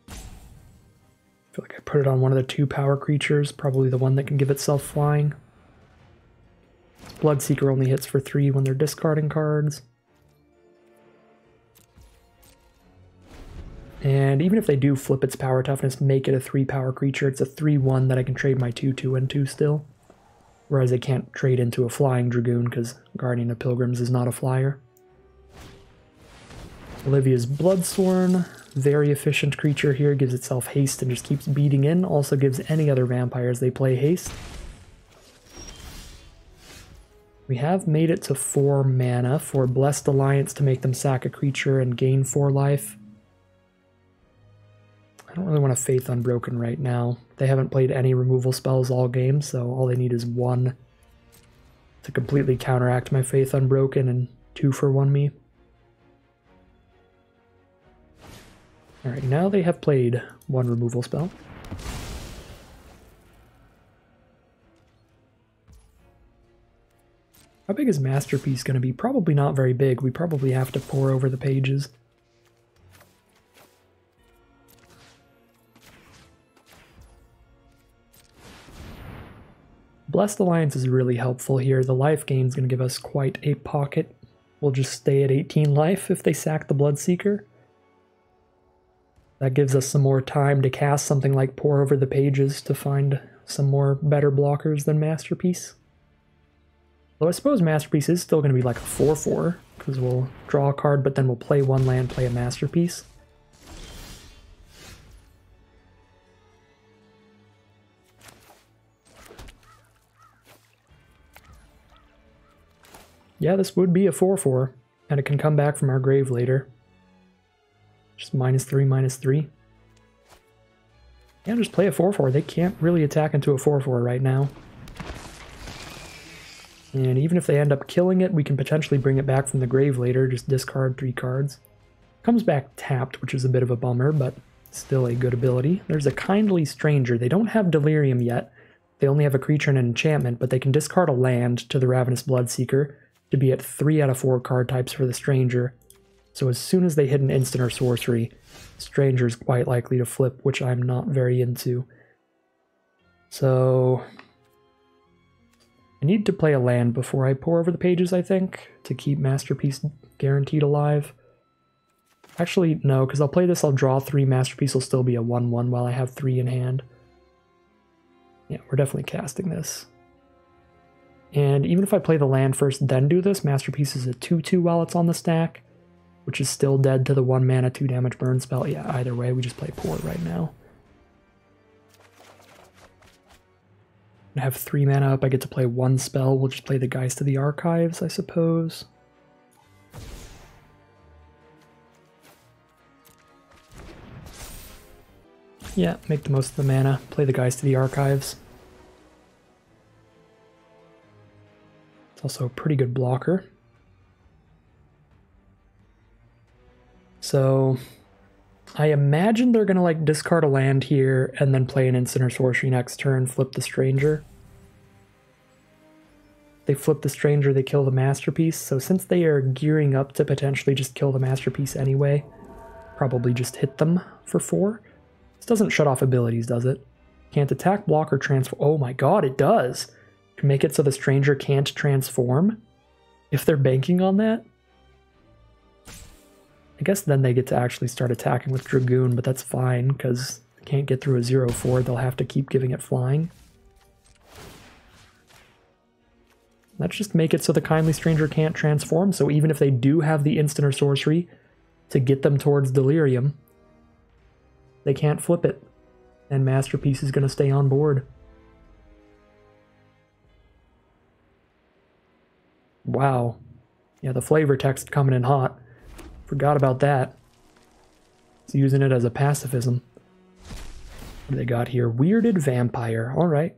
I feel like I put it on one of the 2 power creatures, probably the one that can give itself flying. Bloodseeker only hits for 3 when they're discarding cards. And even if they do flip its power toughness, make it a 3 power creature, it's a 3/1 that I can trade my 2/2 into still. Whereas I can't trade into a Flying Dragoon because Guardian of Pilgrims is not a flyer. Olivia's Bloodsworn, very efficient creature here, gives itself haste and just keeps beating in, also gives any other vampires they play haste. We have made it to 4 mana for Blessed Alliance to make them sack a creature and gain 4 life. I don't really want to Faith Unbroken right now. They haven't played any removal spells all game, so all they need is 1 to completely counteract my Faith Unbroken and 2-for-1 me. Alright, now they have played 1 removal spell. How big is Masterpiece going to be? Probably not very big. We probably have to pore over the pages. Blessed Alliance is really helpful here. The life gain is going to give us quite a pocket. We'll just stay at 18 life if they sack the Bloodseeker. That gives us some more time to cast something like Pore Over the Pages to find some more better blockers than Masterpiece. Though I suppose Masterpiece is still going to be like a 4/4, because we'll draw a card, but then we'll play 1 land, play a Masterpiece. Yeah, this would be a 4/4, and it can come back from our grave later. Just -3/-3. Yeah, just play a 4/4. They can't really attack into a 4/4 right now. And even if they end up killing it, we can potentially bring it back from the grave later, just discard 3 cards. Comes back tapped, which is a bit of a bummer, but still a good ability. There's a Kindly Stranger. They don't have Delirium yet. They only have a creature and an enchantment, but they can discard a land to the Ravenous Bloodseeker to be at 3 out of 4 card types for the Stranger. So as soon as they hit an instant or sorcery, Stranger's quite likely to flip, which I'm not very into. So I need to play a land before I pour over the pages, I think, to keep Masterpiece guaranteed alive. Actually, no, because I'll play this, I'll draw 3, Masterpiece will still be a 1/1 while I have 3 in hand. Yeah, we're definitely casting this. And even if I play the land first, then do this, Masterpiece is a 2/2 while it's on the stack, which is still dead to the 1 mana, 2 damage burn spell. Yeah, either way, we just play Pour right now. I have 3 mana up, I get to play 1 spell, we'll just play the Geist of the Archives, I suppose. Yeah, make the most of the mana, play the Geist of the Archives. It's also a pretty good blocker. So I imagine they're gonna like discard a land here and then play an instant or sorcery next turn, flip the Stranger. They flip the Stranger, they kill the Masterpiece. So since they are gearing up to potentially just kill the Masterpiece anyway, probably just hit them for 4. This doesn't shut off abilities, does it? Can't attack, block, or transform. Oh my god, it does! Can make it so the Stranger can't transform? If they're banking on that? I guess then they get to actually start attacking with Dragoon, but that's fine, because they can't get through a 0/4, they'll have to keep giving it flying. Let's just make it so the Kindly Stranger can't transform, so even if they do have the instant or sorcery to get them towards Delirium, they can't flip it, and Masterpiece is going to stay on board. Wow. Yeah, the flavor text coming in hot. Forgot about that. It's using it as a pacifism. What do they got here? Weirded Vampire. Alright.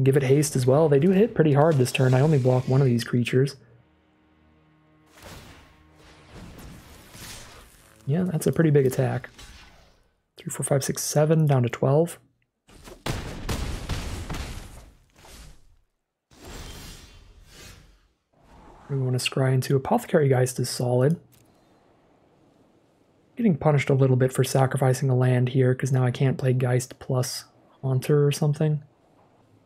Give it haste as well. They do hit pretty hard this turn. I only block one of these creatures. Yeah, that's a pretty big attack. 3, 4, 5, 6, 7, down to 12. We want to scry into Apothecary Geist is solid. Getting punished a little bit for sacrificing a land here, because now I can't play Geist plus Haunter or something.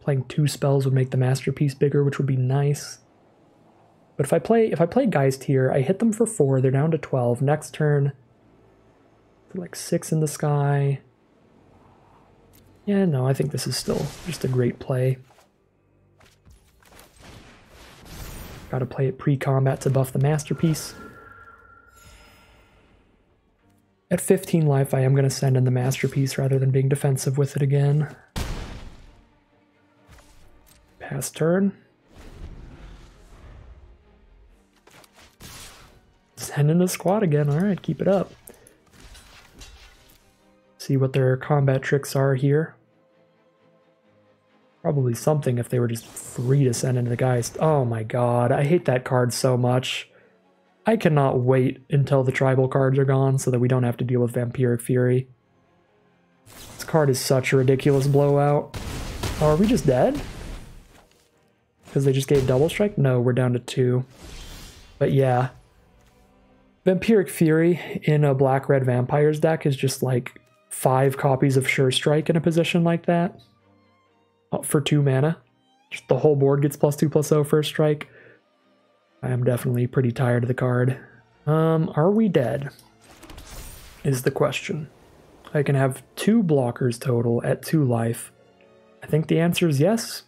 Playing 2 spells would make the Masterpiece bigger, which would be nice. But if I play Geist here, I hit them for 4, they're down to 12. Next turn, for like 6 in the sky. Yeah, no, I think this is still just a great play. Gotta play it pre-combat to buff the Masterpiece. At 15 life, I am going to send in the Masterpiece rather than being defensive with it again. Pass turn. Send in the squad again. Alright, keep it up. See what their combat tricks are here. Probably something if they were just free to send into the Geist. Oh my god, I hate that card so much. I cannot wait until the tribal cards are gone so that we don't have to deal with Vampiric Fury. This card is such a ridiculous blowout. Oh, are we just dead? Because they just gave double strike? No, we're down to 2. But yeah. Vampiric Fury in a black-red Vampires deck is just like 5 copies of Sure Strike in a position like that. For 2 mana. Just the whole board gets +2/+0 first strike. I am definitely pretty tired of the card. Are we dead? Is the question. I can have 2 blockers total at 2 life. I think the answer is yes.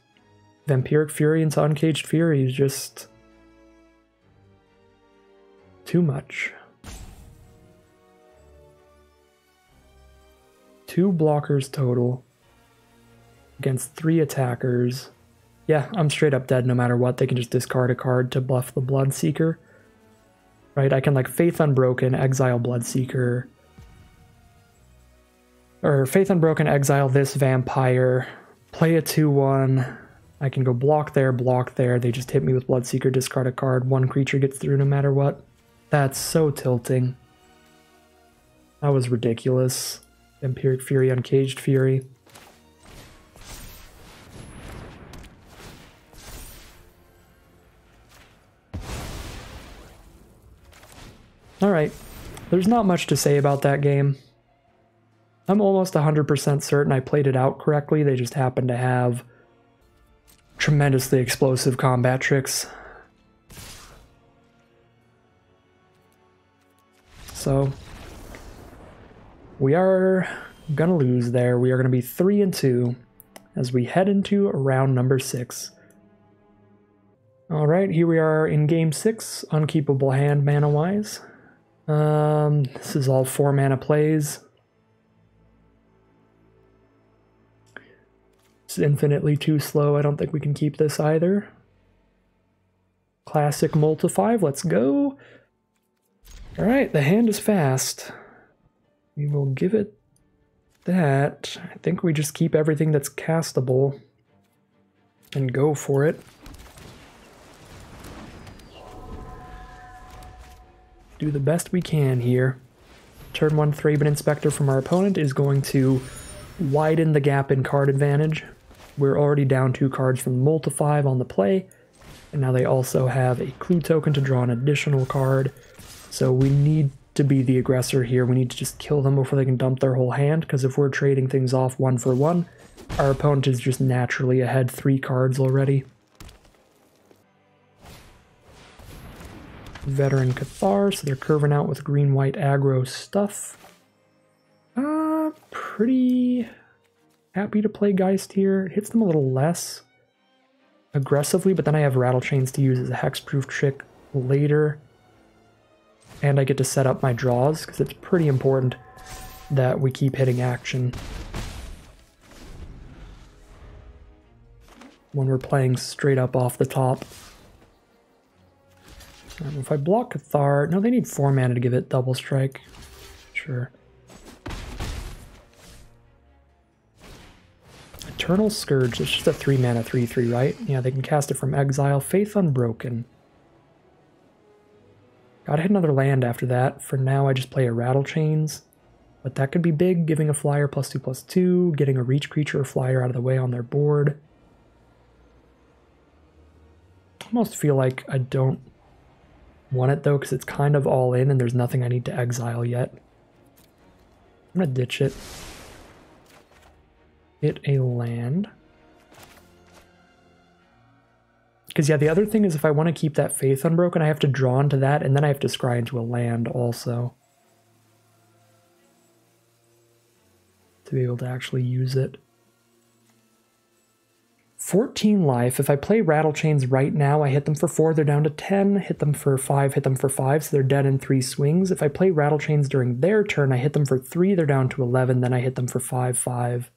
Vampiric Fury into Uncaged Fury is just too much. 2 blockers total against 3 attackers. Yeah, I'm straight up dead no matter what. They can just discard a card to buff the Bloodseeker. Right, I can like Faith Unbroken, exile Bloodseeker. Or Faith Unbroken, exile this Vampire, play a 2/1. I can go block there, they just hit me with Bloodseeker, discard a card, 1 creature gets through no matter what. That's so tilting. That was ridiculous. Vampiric Fury, Uncaged Fury. Alright, There's not much to say about that game. I'm almost 100% certain I played it out correctly. They just happen to have tremendously explosive combat tricks. So we are gonna lose there. We are gonna be 3-2 as we head into round number 6. Alright, here we are in game 6, unkeepable hand mana-wise. This is all 4 mana plays. It's infinitely too slow. I don't think we can keep this either. Classic Multi 5, let's go. Alright, the hand is fast. We will give it that. I think we just keep everything that's castable and go for it. Do the best we can here. Turn 1 Thraben Inspector from our opponent is going to widen the gap in card advantage. We're already down 2 cards from Multi 5 on the play, and now they also have a clue token to draw an additional card. So we need to be the aggressor here. We need to just kill them before they can dump their whole hand, because if we're trading things off 1 for 1, our opponent is just naturally ahead 3 cards already. Veteran Cathar, so they're curving out with green-white aggro stuff. Pretty happy to play Geist here. It hits them a little less aggressively, but then I have Rattle Chains to use as a hexproof trick later. And I get to set up my draws, because it's pretty important that we keep hitting action when we're playing straight up off the top. If I block Cathar... No, they need 4 mana to give it double strike. Sure. Eternal Scourge, it's just a 3 mana 3/3, right? Yeah, they can cast it from exile. Faith Unbroken. Gotta hit another land after that. For now, I just play a Rattle Chains. But that could be big, giving a flyer +2/+2, getting a reach creature or flyer out of the way on their board. I almost feel like I don't want it though, because it's kind of all in and there's nothing I need to exile yet. I'm gonna ditch it. Hit a land. Because yeah, the other thing is if I want to keep that Faith Unbroken, I have to draw into that, and then I have to scry into a land also to be able to actually use it. 14 life. If I play Rattle Chains right now, I hit them for 4, they're down to 10. Hit them for 5, hit them for 5, so they're dead in 3 swings. If I play Rattle Chains during their turn, I hit them for 3, they're down to 11, then I hit them for 5/5.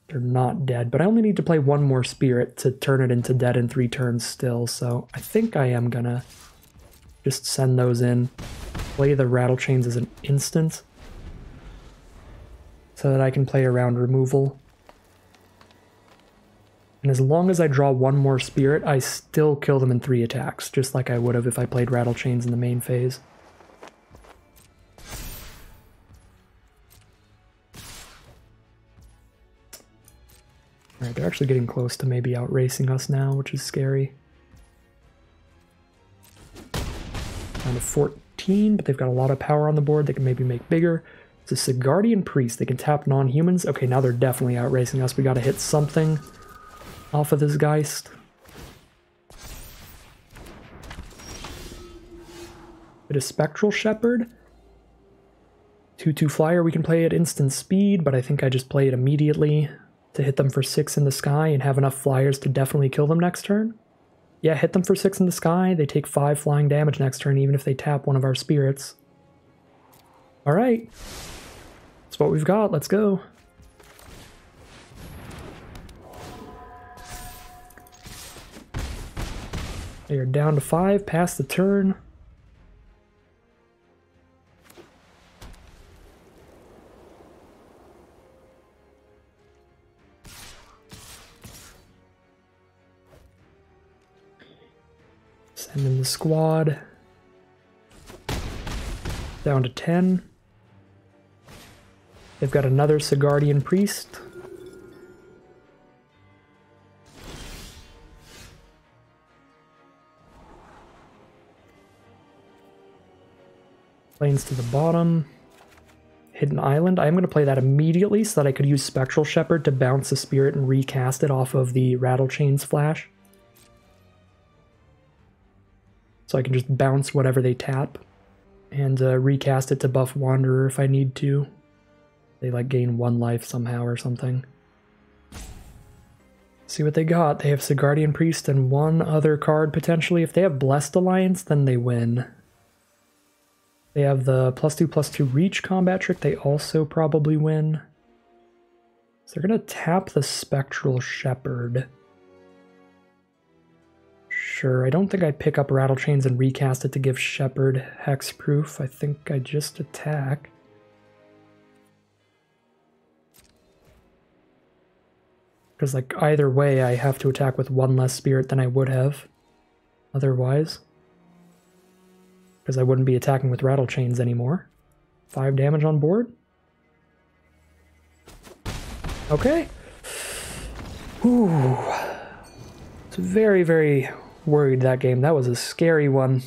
They're not dead, but I only need to play 1 more Spirit to turn it into dead in 3 turns still, so I think I am gonna just send those in, play the Rattle Chains as an instant, so that I can play around removal. And as long as I draw 1 more Spirit, I still kill them in 3 attacks, just like I would have if I played Rattle Chains in the main phase. Alright, they're actually getting close to maybe outracing us now, which is scary. Down to 14, but they've got a lot of power on the board they can maybe make bigger. It's a Sigardian Priest. They can tap non-humans. Okay, now they're definitely outracing us. We gotta hit something off of this Geist. Bit of Spectral Shepherd. 2/2 flyer, we can play at instant speed, but I think I just play it immediately to hit them for 6 in the sky and have enough flyers to definitely kill them next turn. Yeah, hit them for 6 in the sky, they take 5 flying damage next turn even if they tap one of our spirits. Alright. That's what we've got, let's go. They are down to 5, past the turn. Send in the squad. Down to 10. They've got another Sigardian Priest. Planes to the bottom. Hidden Island. I'm going to play that immediately so that I could use Spectral Shepherd to bounce a spirit and recast it off of the Rattlechain's flash. So I can just bounce whatever they tap and recast it to buff Wanderer if I need to. They like gain 1 life somehow or something. See what they got. They have Sigardian Priest and 1 other card potentially. If they have Blessed Alliance, then they win. They have the +2/+2 reach combat trick. They also probably win. So they're going to tap the Spectral Shepherd. Sure, I don't think I pick up Rattlechains and recast it to give Shepherd hexproof. I think I just attack. Because like either way, I have to attack with 1 less spirit than I would have otherwise. Because I wouldn't be attacking with Rattlechains anymore. 5 damage on board. Okay. Ooh. It's very, very worried that game. That was a scary one.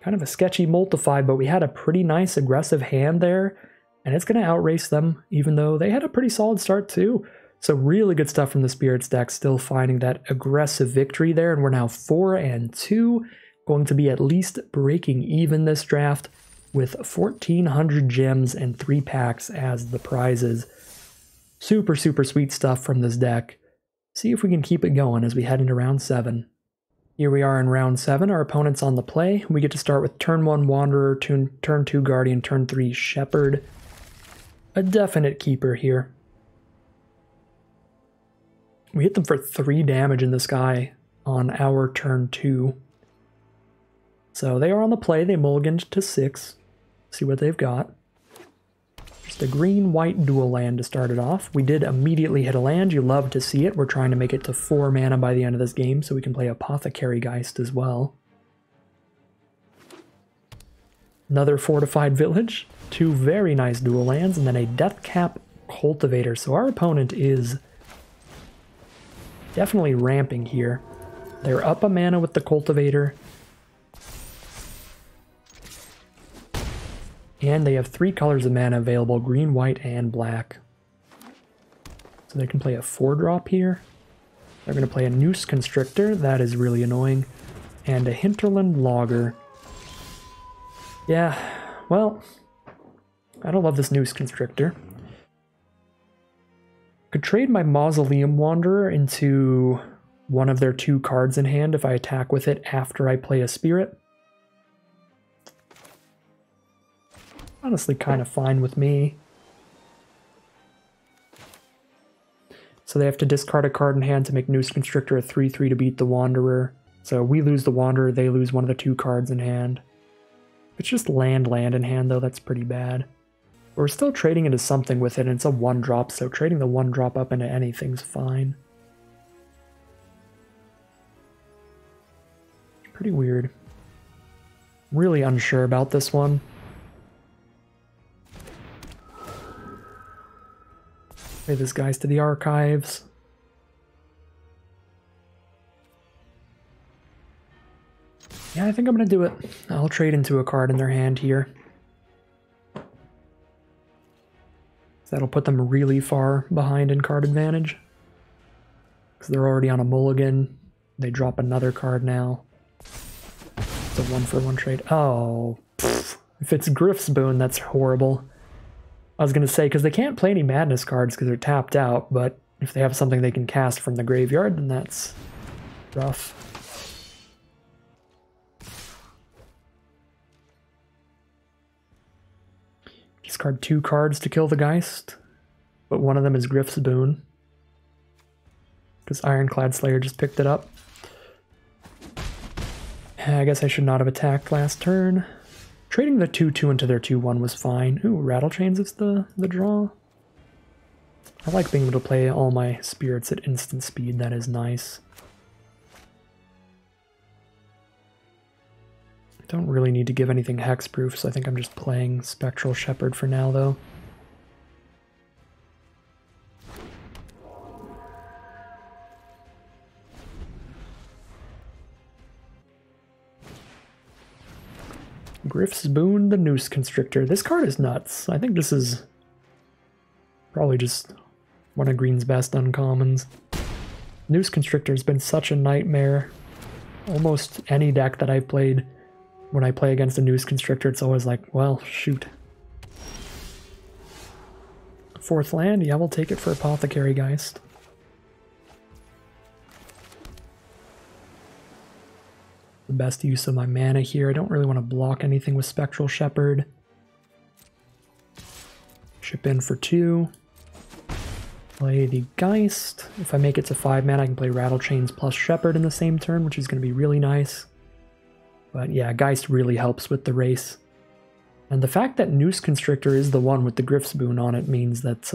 Kind of a sketchy multiply, but we had a pretty nice aggressive hand there. And it's going to outrace them, even though they had a pretty solid start too. So really good stuff from the Spirits deck, still finding that aggressive victory there, and we're now 4-2, going to be at least breaking even this draft with 1,400 gems and 3 packs as the prizes. Super, super sweet stuff from this deck. See if we can keep it going as we head into round 7. Here we are in round 7, our opponent's on the play. We get to start with turn 1 Wanderer, turn 2 Guardian, turn 3 Shepherd. A definite keeper here. We hit them for 3 damage in the sky on our turn 2. So they are on the play. They mulliganed to 6. See what they've got. Just a green-white dual land to start it off. We did immediately hit a land. You love to see it. We're trying to make it to 4 mana by the end of this game so we can play Apothecary Geist as well. Another Fortified Village. 2 very nice dual lands, and then a Deathcap Cultivator. So our opponent is definitely ramping here. They're up a mana with the Cultivator. And they have 3 colors of mana available, green, white, and black. So they can play a 4-drop here. They're going to play a Noose Constrictor, that is really annoying. And a Hinterland Logger. Yeah, well, I don't love this Noose Constrictor. Could trade my Mausoleum Wanderer into one of their 2 cards in hand if I attack with it after I play a spirit. Honestly, kind of fine with me. So they have to discard a card in hand to make Noose Constrictor a 3/3 to beat the Wanderer. So we lose the Wanderer, they lose one of the 2 cards in hand. It's just land in hand though, that's pretty bad. We're still trading into something with it, and it's a 1-drop, so trading the 1-drop up into anything's fine. Pretty weird. Really unsure about this one. Play this guy's to the archives. Yeah, I think I'm gonna do it. I'll trade into a card in their hand here. That'll put them really far behind in card advantage. Because they're already on a mulligan. They drop another card now. It's a 1-for-1 trade. Oh, pfft. If it's Griff's Boon, that's horrible. I was going to say, because they can't play any Madness cards because they're tapped out, but if they have something they can cast from the graveyard, then that's rough. Discard 2 cards to kill the Geist, but one of them is Griff's Boon. Because Ironclad Slayer just picked it up. I guess I should not have attacked last turn. Trading the 2/2 into their 2/1 was fine. Ooh, Rattlechains is the draw. I like being able to play all my spirits at instant speed, that is nice. Don't really need to give anything hexproof, so I think I'm just playing Spectral Shepherd for now, though. Griff's Boon, the Noose Constrictor. This card is nuts. I think this is probably just one of Green's best uncommons. Noose Constrictor has been such a nightmare. Almost any deck that I've played, when I play against a Noose Constrictor, it's always like, well, shoot. Fourth land? Yeah, we'll take it for Apothecary Geist. The best use of my mana here. I don't really want to block anything with Spectral Shepherd. Chip in for 2. Play the Geist. If I make it to 5 mana, I can play Rattle Chains plus Shepherd in the same turn, which is going to be really nice. But yeah, Geist really helps with the race. And the fact that Noose Constrictor is the one with the Griff's Boon on it means that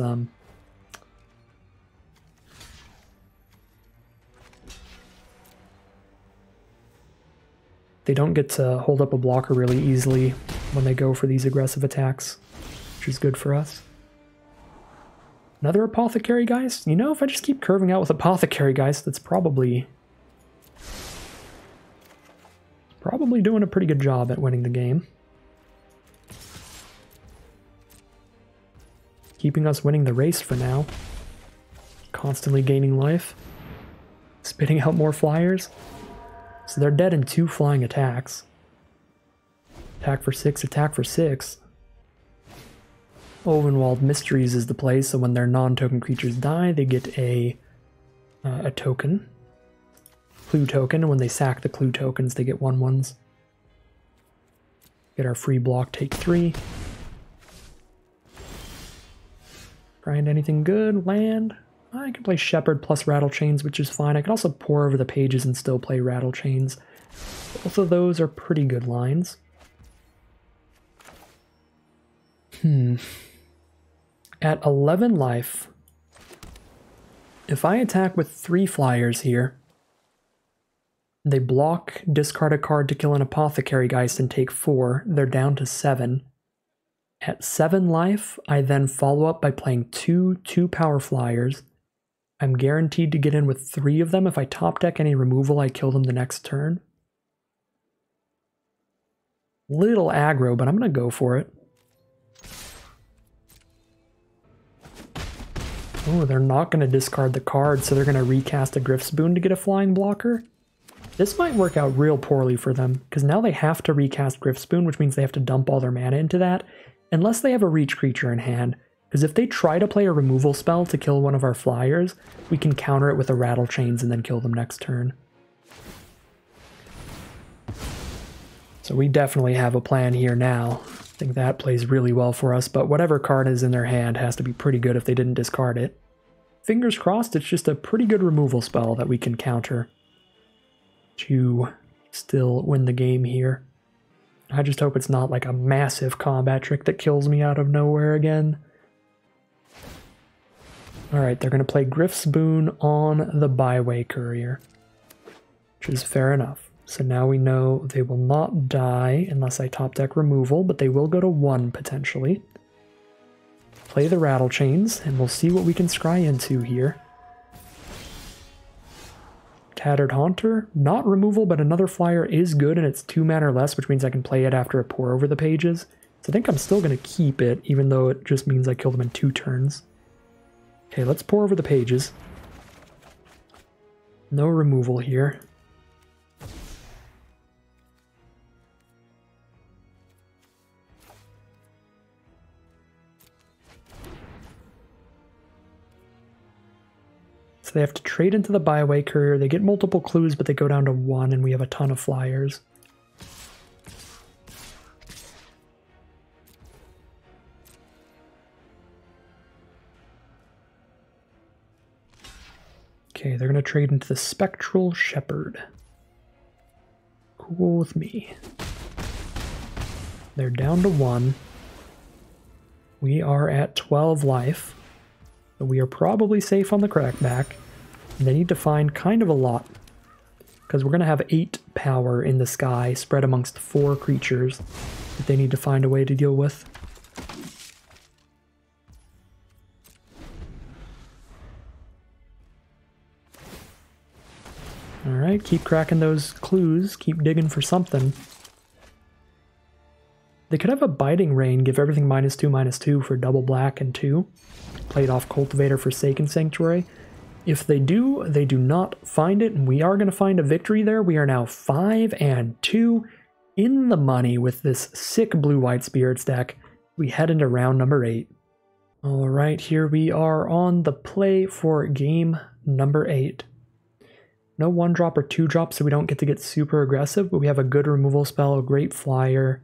they don't get to hold up a blocker really easily when they go for these aggressive attacks, which is good for us. Another Apothecary Geist? You know, if I just keep curving out with Apothecary Geist, that's probably doing a pretty good job at winning the game. Keeping us winning the race for now. Constantly gaining life. Spitting out more flyers. So they're dead in 2 flying attacks. Attack for 6, attack for 6. Ovenwald Mysteries is the play, so when their non-token creatures die, they get a token. Clue token, and when they sack the clue tokens, they get 1/1s. Get our free block, take 3. Grind anything good, land. I can play Shepherd plus Rattle Chains, which is fine. I can also pour over the pages and still play Rattle Chains. Both of those are pretty good lines. At 11 life, if I attack with 3 flyers here, they block, discard a card to kill an Apothecary Geist and take 4. They're down to 7. At 7 life, I then follow up by playing 2 2-power flyers. I'm guaranteed to get in with 3 of them. If I top deck any removal, I kill them the next turn. Little aggro, but I'm going to go for it. Oh, they're not going to discard the card, so they're going to recast a Griff's Boon to get a flying blocker. This might work out real poorly for them, because now they have to recast Griff's Boon, which means they have to dump all their mana into that, unless they have a reach creature in hand. Because if they try to play a removal spell to kill one of our flyers, we can counter it with a Rattle Chains and then kill them next turn. So we definitely have a plan here now. I think that plays really well for us, but whatever card is in their hand has to be pretty good if they didn't discard it. Fingers crossed, it's just a pretty good removal spell that we can counter to still win the game here. I just hope it's not like a massive combat trick that kills me out of nowhere again. Alright, they're going to play Griff's Boon on the Byway Courier, which is fair enough. So now we know they will not die unless I top deck removal, but they will go to 1 potentially. Play the Rattle Chains, and we'll see what we can scry into here. Tattered Haunter, not removal, but another flyer is good, and it's 2 mana or less, which means I can play it after a pour over the pages. So I think I'm still going to keep it, even though it just means I kill them in 2 turns. Okay, let's pour over the pages. No removal here. So they have to trade into the Byway Courier. They get multiple clues, but they go down to 1, and we have a ton of flyers. Okay, they're going to trade into the Spectral Shepherd. Cool with me. They're down to 1. We are at 12 life. So we are probably safe on the crackback. They need to find kind of a lot, because we're going to have 8 power in the sky spread amongst 4 creatures that they need to find a way to deal with. Alright, keep cracking those clues, keep digging for something. They could have a Biting Rain, give everything -2/-2 for double black and 2. Played off Cultivator Forsaken Sanctuary. If they do not find it, and we are going to find a victory there. We are now 5-2 in the money with this sick blue-white Spirits deck. We head into round number 8. Alright, here we are on the play for game number 8. No 1-drop or 2-drop, so we don't get to get super aggressive, but we have a good removal spell, a great flyer.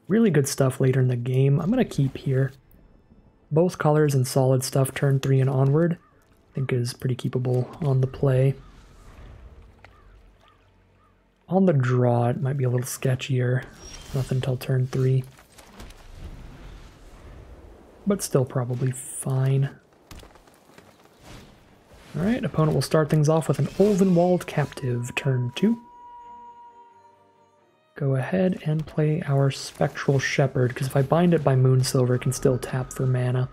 Really good stuff later in the game. I'm going to keep here. Both colors and solid stuff turn 3 and onward. I think is pretty keepable on the play. On the draw, it might be a little sketchier. Nothing until turn 3. But still probably fine. Alright, opponent will start things off with an Ulvenwald Captive, turn 2. Go ahead and play our Spectral Shepherd, because if I bind it by Moonsilver, it can still tap for mana.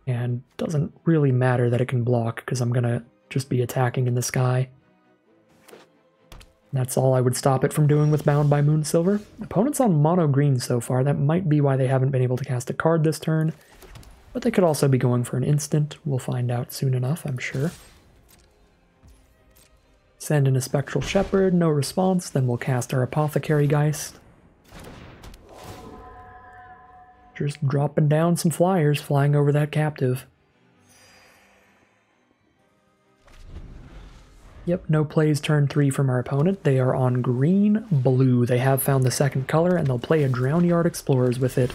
And doesn't really matter that it can block, because I'm going to just be attacking in the sky. That's all I would stop it from doing with Bound by Moonsilver. Opponent's on mono green so far. That might be why they haven't been able to cast a card this turn. But they could also be going for an instant. We'll find out soon enough, I'm sure. Send in a Spectral Shepherd, no response. Then we'll cast our Apothecary Geist. Just dropping down some flyers, flying over that captive. Yep, no plays turn 3 from our opponent. They are on green-blue. They have found the second color, and they'll play a Drownyard Explorers with it.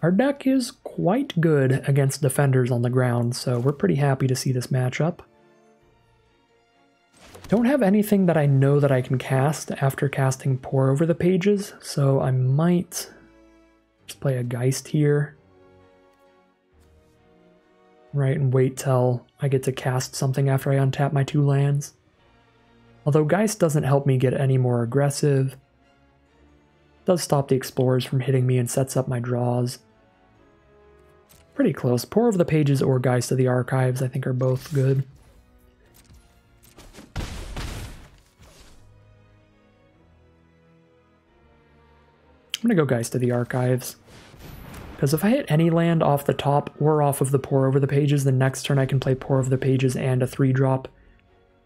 Our deck is quite good against defenders on the ground, so we're pretty happy to see this matchup. Don't have anything that I know that I can cast after casting Pore Over the Pages, so I might just play a Geist here. Right, and wait till I get to cast something after I untap my 2 lands. Although Geist doesn't help me get any more aggressive. Does stop the Explorers from hitting me and sets up my draws. Pretty close. Pore Over the Pages or Geist of the Archives I think are both good. I'm gonna go Geist of the Archives. Because if I hit any land off the top or off of the Pore Over the Pages, then next turn I can play Pore Over the Pages and a 3-drop.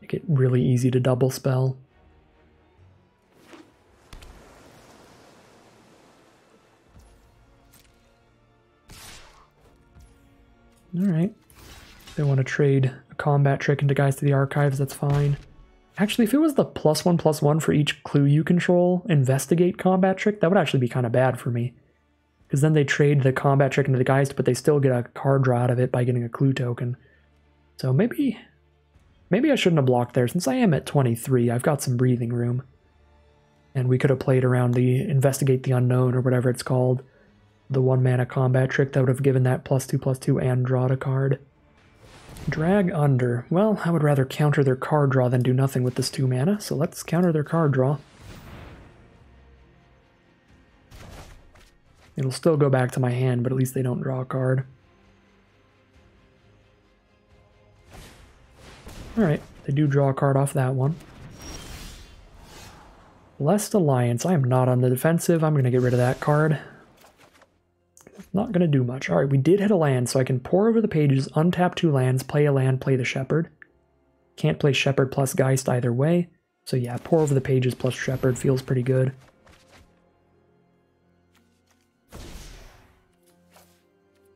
Make it really easy to double spell. Alright. If they want to trade a combat trick into Geist of the Archives, that's fine. Actually, if it was the +1/+1 for each clue you control, investigate combat trick, that would actually be kind of bad for me. Because then they trade the combat trick into the Geist, but they still get a card draw out of it by getting a clue token. So maybe I shouldn't have blocked there. Since I am at 23, I've got some breathing room. And we could have played around the Investigate the Unknown, or whatever it's called. The 1-mana combat trick that would have given that +2/+2 and drawed a card. Drag under. Well, I would rather counter their card draw than do nothing with this 2 mana, so let's counter their card draw. It'll still go back to my hand, but at least they don't draw a card. Alright, they do draw a card off that one. Blessed Alliance. I am not on the defensive. I'm going to get rid of that card. Not going to do much. Alright, we did hit a land, so I can Pore Over the Pages, untap 2 lands, play a land, play the Shepherd. Can't play Shepherd plus Geist either way. So yeah, Pore Over the Pages plus Shepherd feels pretty good.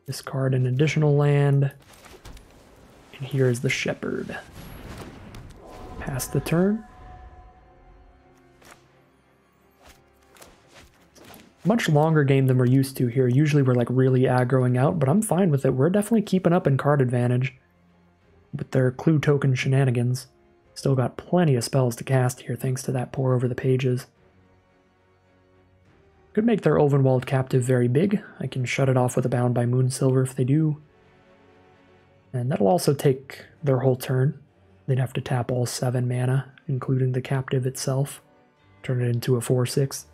Discard an additional land. And here is the Shepherd. Pass the turn. Much longer game than we're used to here. Usually we're like really aggroing out, but I'm fine with it. We're definitely keeping up in card advantage with their clue token shenanigans. Still got plenty of spells to cast here thanks to that Pore Over the Pages. Could make their Ulvenwald Captive very big. I can shut it off with a Bound by Moonsilver if they do. And that'll also take their whole turn. They'd have to tap all 7 mana, including the Captive itself. Turn it into a 4/6.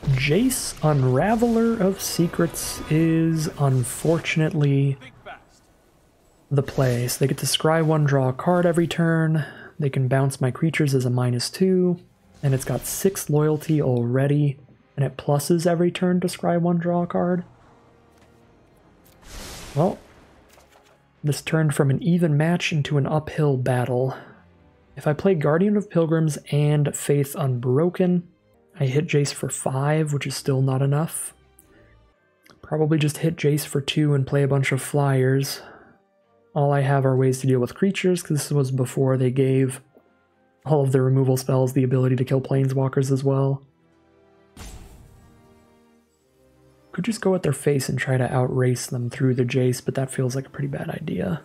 Jace, Unraveler of Secrets, is unfortunately the play. So they get to scry 1, draw a card every turn. They can bounce my creatures as a -2, And it's got 6 loyalty already, and it pluses every turn to scry 1, draw a card. Well, this turned from an even match into an uphill battle. If I play Guardian of Pilgrims and Faith Unbroken, I hit Jace for 5, which is still not enough. Probably just hit Jace for 2 and play a bunch of flyers. All I have are ways to deal with creatures, because this was before they gave all of the removal spells the ability to kill planeswalkers as well. Could just go at their face and try to outrace them through the Jace, but that feels like a pretty bad idea.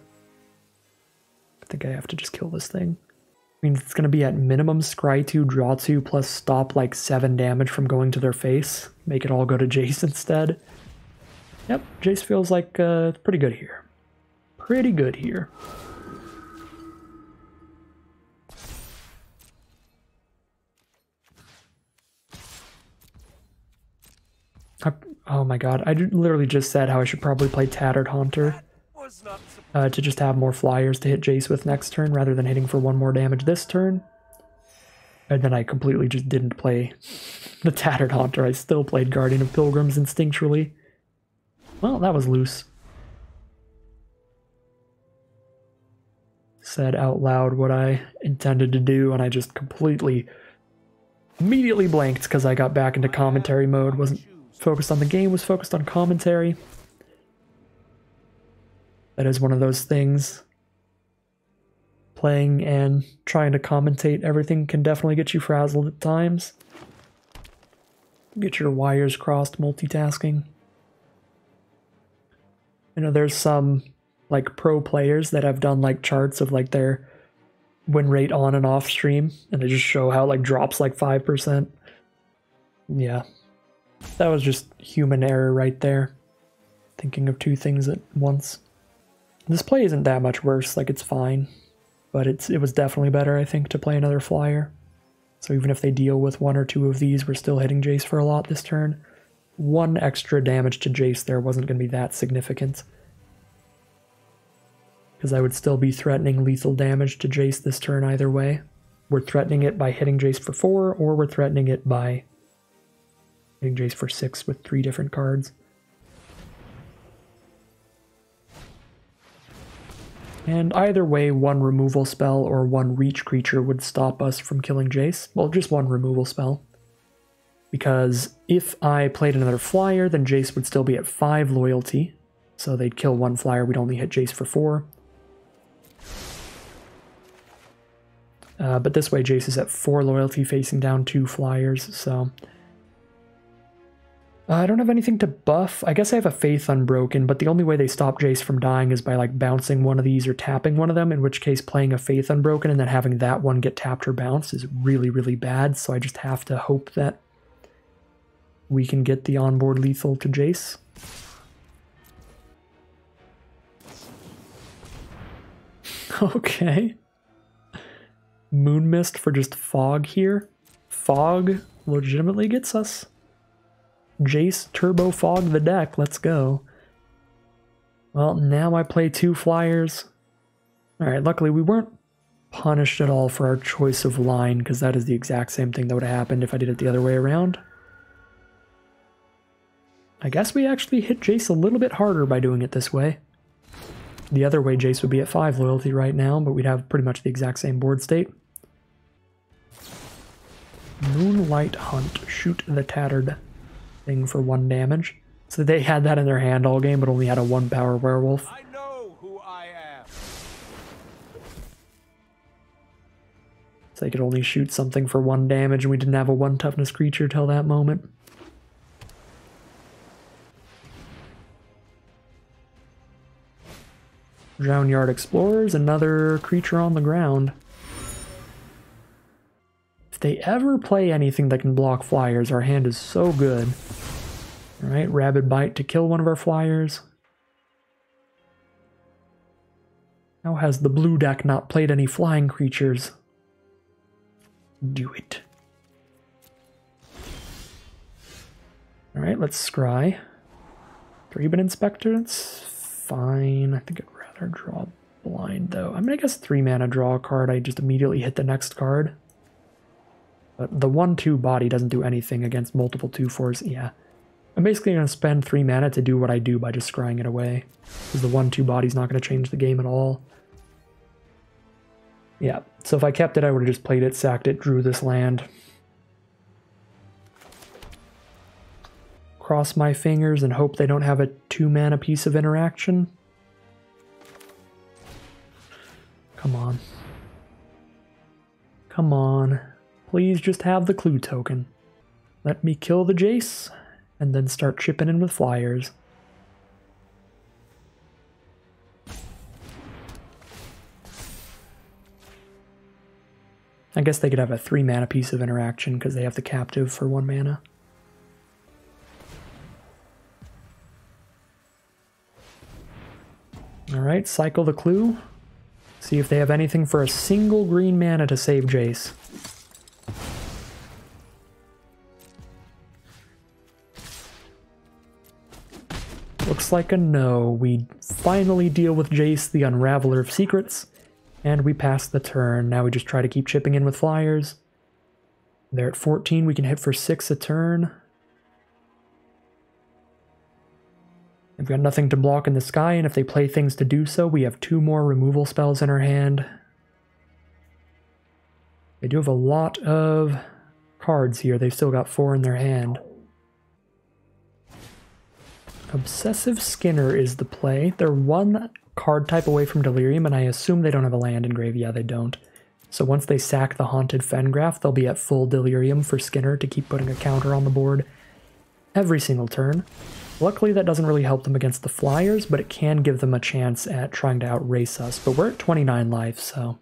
I think I have to just kill this thing. I mean, it's going to be at minimum scry 2, draw 2, plus stop like 7 damage from going to their face. Make it all go to Jace instead. Yep, Jace feels like pretty good here. Pretty good here. Oh my god, I literally just said how I should probably play Tattered Haunter to just have more flyers to hit Jace with next turn rather than hitting for 1 more damage this turn. And then I completely just didn't play the Tattered Haunter. I still played Guardian of Pilgrims instinctually. Well, that was loose. Said out loud what I intended to do, and I just immediately blanked because I got back into commentary mode. Wasn't focused on the game, was focused on commentary. That is one of those things. Playing and trying to commentate everything can definitely get you frazzled at times. Get your wires crossed multitasking. I know there's some like pro players that have done like charts of like their win rate on and off stream, and they just show how it like drops like 5%. Yeah. That was just human error right there. Thinking of 2 things at once. This play isn't that much worse, like it's fine. But it was definitely better, I think, to play another flyer. So even if they deal with 1 or 2 of these, we're still hitting Jace for a lot this turn. 1 extra damage to Jace there wasn't going to be that significant. Because I would still be threatening lethal damage to Jace this turn either way. We're threatening it by hitting Jace for 4, or we're threatening it by hitting Jace for 6 with 3 different cards. And either way, 1 removal spell or 1 reach creature would stop us from killing Jace. Well, just 1 removal spell. Because if I played another flyer, then Jace would still be at 5 loyalty. So they'd kill 1 flyer, we'd only hit Jace for 4. But this way, Jace is at 4 loyalty, facing down 2 flyers, so... I don't have anything to buff. I guess I have a Faith Unbroken, but the only way they stop Jace from dying is by like bouncing one of these or tapping one of them, in which case playing a Faith Unbroken and then having that one get tapped or bounced is really, really bad, so I just have to hope that we can get the onboard lethal to Jace. Okay. Moon Mist for just Fog here. Fog legitimately gets us. Jace Turbo Fog the deck, let's go. Well, now I play 2 flyers. Alright, luckily we weren't punished at all for our choice of line, because that is the exact same thing that would have happened if I did it the other way around. I guess we actually hit Jace a little bit harder by doing it this way. The other way, Jace would be at 5 loyalty right now, but we'd have pretty much the exact same board state. Moonlight Hunt, shoot the tattered thing for 1 damage. So they had that in their hand all game, but only had a 1 power werewolf. I know who I am. So they could only shoot something for 1 damage, and we didn't have a 1 toughness creature till that moment. Drownyard Explorers, another creature on the ground. If they ever play anything that can block flyers, our hand is so good. Alright, Rabid Bite to kill one of our flyers. How has the blue deck not played any flying creatures? Do it. Alright, let's scry. 3-bit Inspector, that's fine. I think I'd rather draw blind though. I mean, I guess 3 mana draw a card, I just immediately hit the next card. But the 1/2 body doesn't do anything against multiple 2/4s. Yeah. I'm basically going to spend 3 mana to do what I do by just scrying it away. Because the 1/2 body's not going to change the game at all. Yeah, so if I kept it, I would have just played it, sacked it, drew this land. Cross my fingers and hope they don't have a 2 mana piece of interaction. Come on. Come on. Please just have the clue token. Let me kill the Jace, and then start chipping in with flyers. I guess they could have a 3 mana piece of interaction because they have the captive for 1 mana. Alright, cycle the clue. See if they have anything for a single green mana to save Jace. Looks like a no. We finally deal with Jace, the Unraveler of Secrets, and we pass the turn. Now we just try to keep chipping in with flyers. They're at 14, we can hit for 6 a turn. We've got nothing to block in the sky, and if they play things to do so, we have 2 more removal spells in our hand. They do have a lot of cards here. They've still got 4 in their hand. Obsessive Skinner is the play. They're 1 card type away from Delirium, and I assume they don't have a land engrave. Yeah, they don't. So once they sack the Haunted Fengraf, they'll be at full Delirium for Skinner to keep putting a counter on the board every single turn. Luckily, that doesn't really help them against the flyers, but it can give them a chance at trying to outrace us. But we're at 29 life, so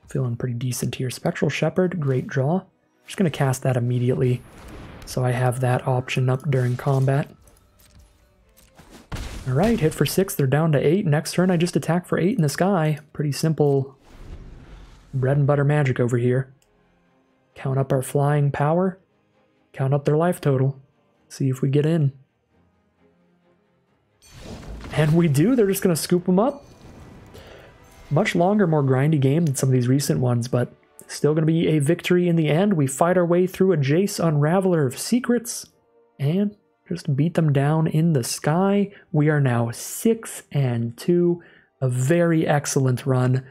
feeling pretty decent here. Spectral Shepherd, great draw. I'm just going to cast that immediately, so I have that option up during combat. Alright, hit for 6, they're down to 8. Next turn, I just attack for 8 in the sky. Pretty simple bread and butter magic over here. Count up our flying power, count up their life total, see if we get in. And we do, they're just going to scoop them up. Much longer, more grindy game than some of these recent ones, but still going to be a victory in the end. We fight our way through a Jace Unraveler of Secrets, and just beat them down in the sky. We are now 6-2, a very excellent run,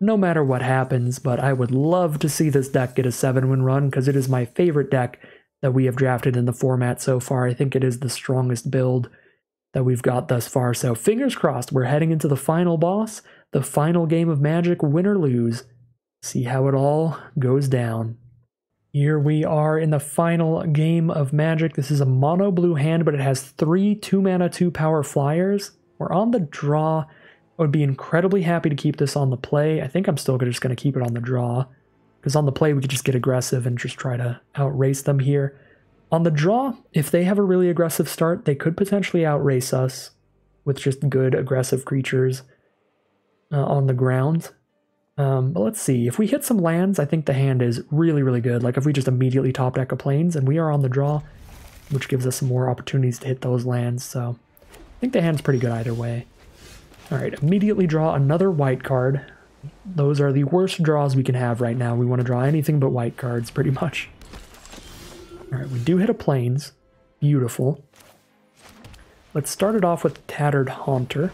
no matter what happens, but I would love to see this deck get a 7-win run, because it is my favorite deck that we have drafted in the format so far. I think it is the strongest build that we've got thus far, so fingers crossed, we're heading into the final boss, the final game of Magic, win or lose. See how it all goes down. Here we are in the final game of Magic. This is a mono blue hand, but it has 3 2-mana 2-power flyers. We're on the draw. I would be incredibly happy to keep this on the play. I think I'm still just going to keep it on the draw, because on the play we could just get aggressive and just try to outrace them here. On the draw, if they have a really aggressive start, they could potentially outrace us with just good aggressive creatures on the ground. But let's see. If we hit some lands, I think the hand is really, really good. Like if we just immediately top deck a plains and we are on the draw, which gives us some more opportunities to hit those lands. So I think the hand's pretty good either way. All right, immediately draw another white card. Those are the worst draws we can have right now. We want to draw anything but white cards pretty much. All right, we do hit a plains. Beautiful. Let's start it off with Tattered Haunter.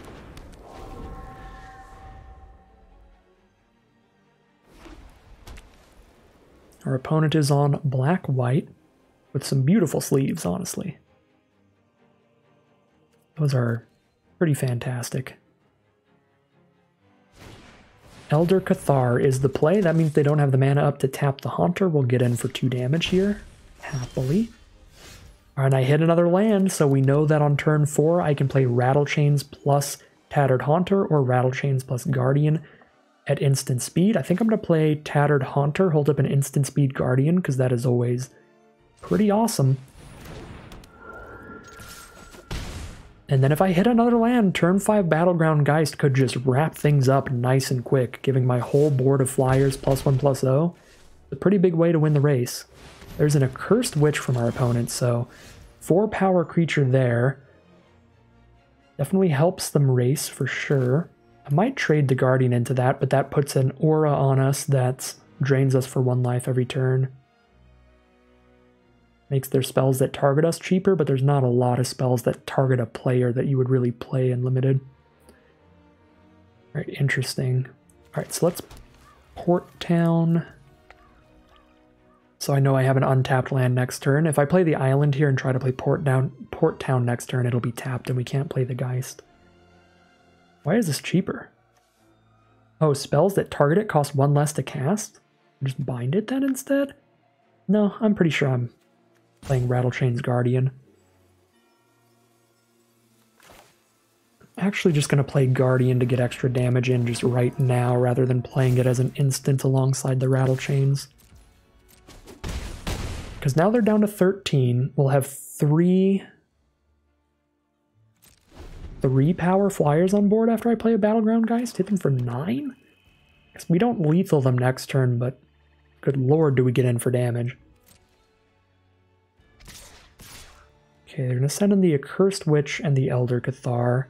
Our opponent is on black-white with some beautiful sleeves, honestly. Those are pretty fantastic. Elder Cathar is the play. That means they don't have the mana up to tap the Haunter. We'll get in for 2 damage here, happily. All right, I hit another land, so we know that on turn 4 I can play Rattlechains plus Tattered Haunter or Rattlechains plus Guardian at instant speed. I think I'm going to play Tattered Haunter, hold up an instant speed Guardian, because that is always pretty awesome. And then if I hit another land, turn 5 Battleground Geist could just wrap things up nice and quick, giving my whole board of flyers +1/+0. A pretty big way to win the race. There's an Accursed Witch from our opponent, so 4 power creature there. Definitely helps them race for sure. I might trade the Guardian into that, but that puts an aura on us that drains us for 1 life every turn. Makes their spells that target us cheaper, but there's not a lot of spells that target a player that you would really play in Limited. Alright, interesting. Alright, so let's Port Town. So I know I have an untapped land next turn. If I play the island here and try to play Port Town next turn, it'll be tapped and we can't play the Geist. Why is this cheaper? Oh, spells that target it cost 1 less to cast? Just bind it then instead? No, I'm pretty sure I'm playing Rattlechain's Guardian. Actually just going to play Guardian to get extra damage in just right now rather than playing it as an instant alongside the Rattlechains. Because now they're down to 13. We'll have three power flyers on board after I play a Battleground Geist. Hit them for 9? Guess we don't lethal them next turn, but good lord do we get in for damage. Okay, they're going to send in the Accursed Witch and the Elder Cathar.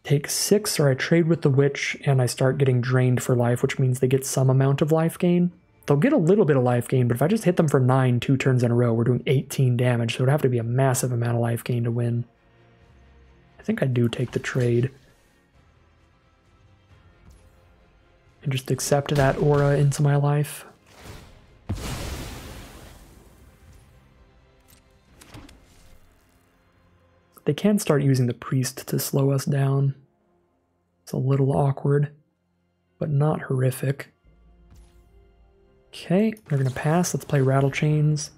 Take 6, or I trade with the Witch and I start getting drained for life, which means they get some amount of life gain. They'll get a little bit of life gain, but if I just hit them for 9 2 turns in a row, we're doing 18 damage, so it would have to be a massive amount of life gain to win. I think I do take the trade. And just accept that aura into my life. They can start using the Priest to slow us down. It's a little awkward, but not horrific. Okay, they're going to pass. Let's play Rattlechains.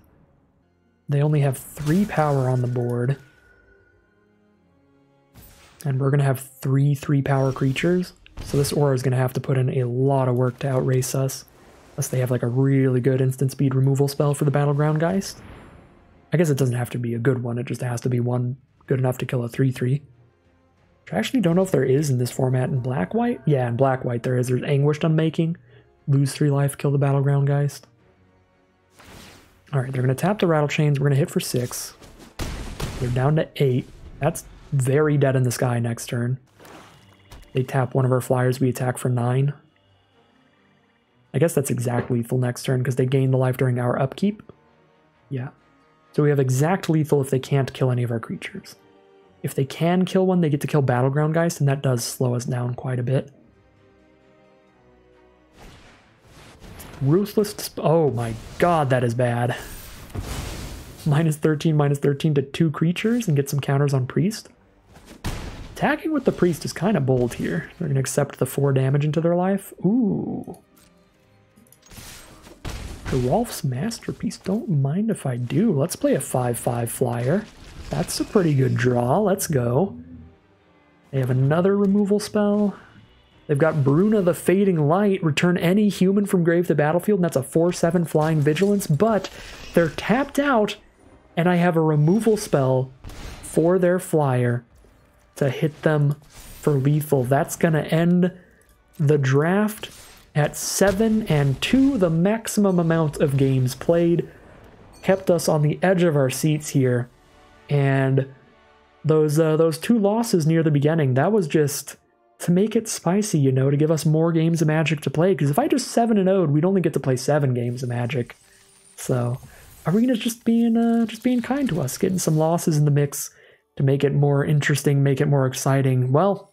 They only have 3 power on the board. And we're going to have 3 3-power creatures. So this aura is going to have to put in a lot of work to outrace us. Unless they have like a really good instant speed removal spell for the Battleground Geist. I guess it doesn't have to be a good one, it just has to be one good enough to kill a 3-3. Which I actually don't know if there is in this format in Black-White. Yeah, in Black-White there is. There's Anguished Unmaking. Lose 3 life, kill the Battleground Geist. Alright, they're going to tap the Rattlechains. We're going to hit for 6. They're down to 8. That's very dead in the sky next turn. They tap one of our flyers, we attack for 9. I guess that's exact lethal next turn because they gain the life during our upkeep. Yeah. So we have exact lethal if they can't kill any of our creatures. If they can kill one, they get to kill Battleground Geist, and that does slow us down quite a bit. Ruthless... Oh my god, that is bad. -13 to 2 creatures and get some counters on Priest. Attacking with the Priest is kind of bold here. They're going to accept the 4 damage into their life. Ooh. Rolf's Masterpiece. Don't mind if I do. Let's play a 5/5 flyer. That's a pretty good draw. Let's go. They have another removal spell. They've got Bruna the Fading Light. Return any human from grave to battlefield, and that's a 4/7 flying vigilance, but they're tapped out, and I have a removal spell for their flyer to hit them for lethal. That's going to end the draft at 7-2, the maximum amount of games played. Kept us on the edge of our seats here. And those 2 losses near the beginning, that was just to make it spicy, you know, to give us more games of Magic to play. Because if I just 7-0'd, we'd only get to play 7 games of Magic. So Arena's just being kind to us, getting some losses in the mix to make it more interesting, make it more exciting. Well,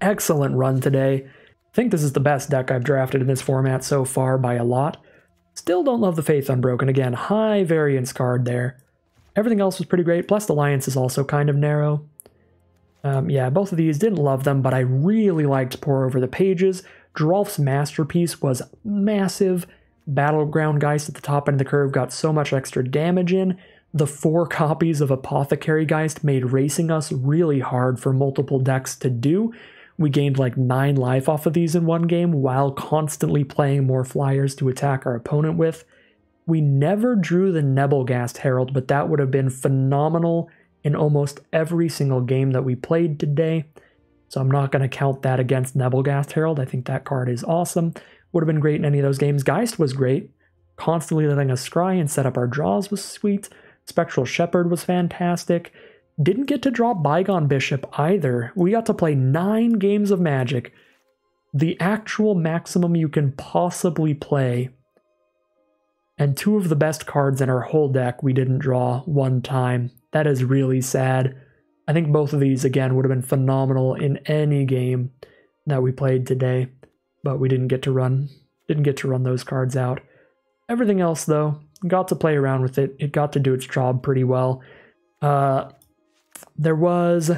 excellent run today. I think this is the best deck I've drafted in this format so far by a lot. Still don't love the Faith Unbroken. Again, high variance card there. Everything else was pretty great. Blessed Alliance is also kind of narrow. Yeah, both of these didn't love them, but I really liked Pour Over the Pages. Drolf's Masterpiece was massive. Battleground Geist at the top end of the curve got so much extra damage in. The 4 copies of Apothecary Geist made racing us really hard for multiple decks to do. We gained like 9 life off of these in one game while constantly playing more flyers to attack our opponent with. We never drew the Nebelgast Herald, but that would have been phenomenal in almost every single game that we played today. So I'm not going to count that against Nebelgast Herald. I think that card is awesome. Would have been great in any of those games. Geist was great. Constantly letting us scry and set up our draws was sweet. Spectral Shepherd was fantastic. Didn't get to draw Bygone Bishop either. We got to play 9 games of Magic. The actual maximum you can possibly play And two of the best cards in our whole deck we didn't draw one time. That is really sad. I think both of these, again, would have been phenomenal in any game that we played today, but we didn't get to run those cards out. Everything else, though, got to play around with it. It got to do its job pretty well. There was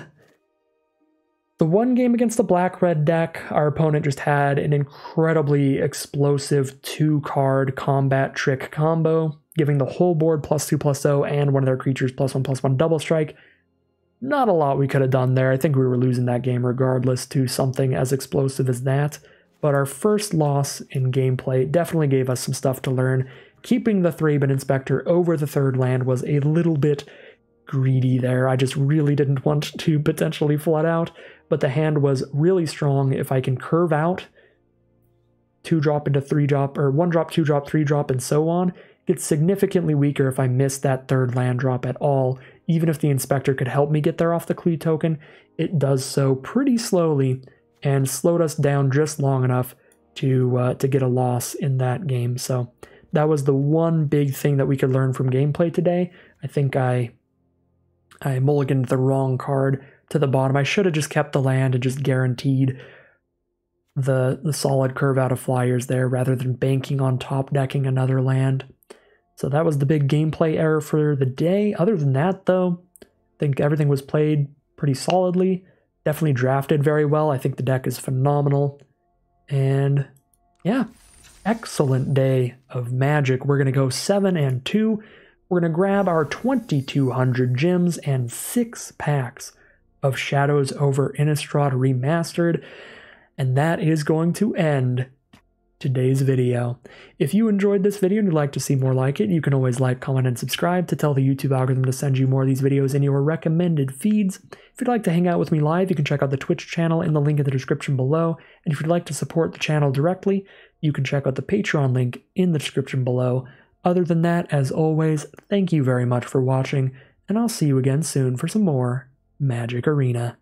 the one game against the black-red deck. Our opponent just had an incredibly explosive 2-card combat trick combo, giving the whole board +2/+0 and one of their creatures +1/+1 double strike. Not a lot we could have done there. I think we were losing that game regardless to something as explosive as that. But our first loss in gameplay definitely gave us some stuff to learn. Keeping the Thraben Inspector over the third land was a little bit greedy there. I just really didn't want to potentially flood out, but the hand was really strong. If I can curve out 2-drop into 3-drop, or 1-drop, 2-drop, 3-drop, and so on, it's significantly weaker if I miss that third land drop at all. Even if the Inspector could help me get there off the clue token, it does so pretty slowly and slowed us down just long enough to get a loss in that game. So that was the one big thing that we could learn from gameplay today. I think I mulliganed the wrong card to the bottom. I should have just kept the land and just guaranteed the solid curve out of flyers there rather than banking on top decking another land. So that was the big gameplay error for the day. Other than that, though, I think everything was played pretty solidly. Definitely drafted very well. I think the deck is phenomenal. And yeah, excellent day of Magic. We're going to go 7-2. We're going to grab our 2,200 gems and 6 packs of Shadows over Innistrad Remastered. And that is going to end today's video. If you enjoyed this video and you'd like to see more like it, you can always like, comment, and subscribe to tell the YouTube algorithm to send you more of these videos in your recommended feeds. If you'd like to hang out with me live, you can check out the Twitch channel in the link in the description below. And if you'd like to support the channel directly, you can check out the Patreon link in the description below. Other than that, as always, thank you very much for watching, and I'll see you again soon for some more Magic Arena.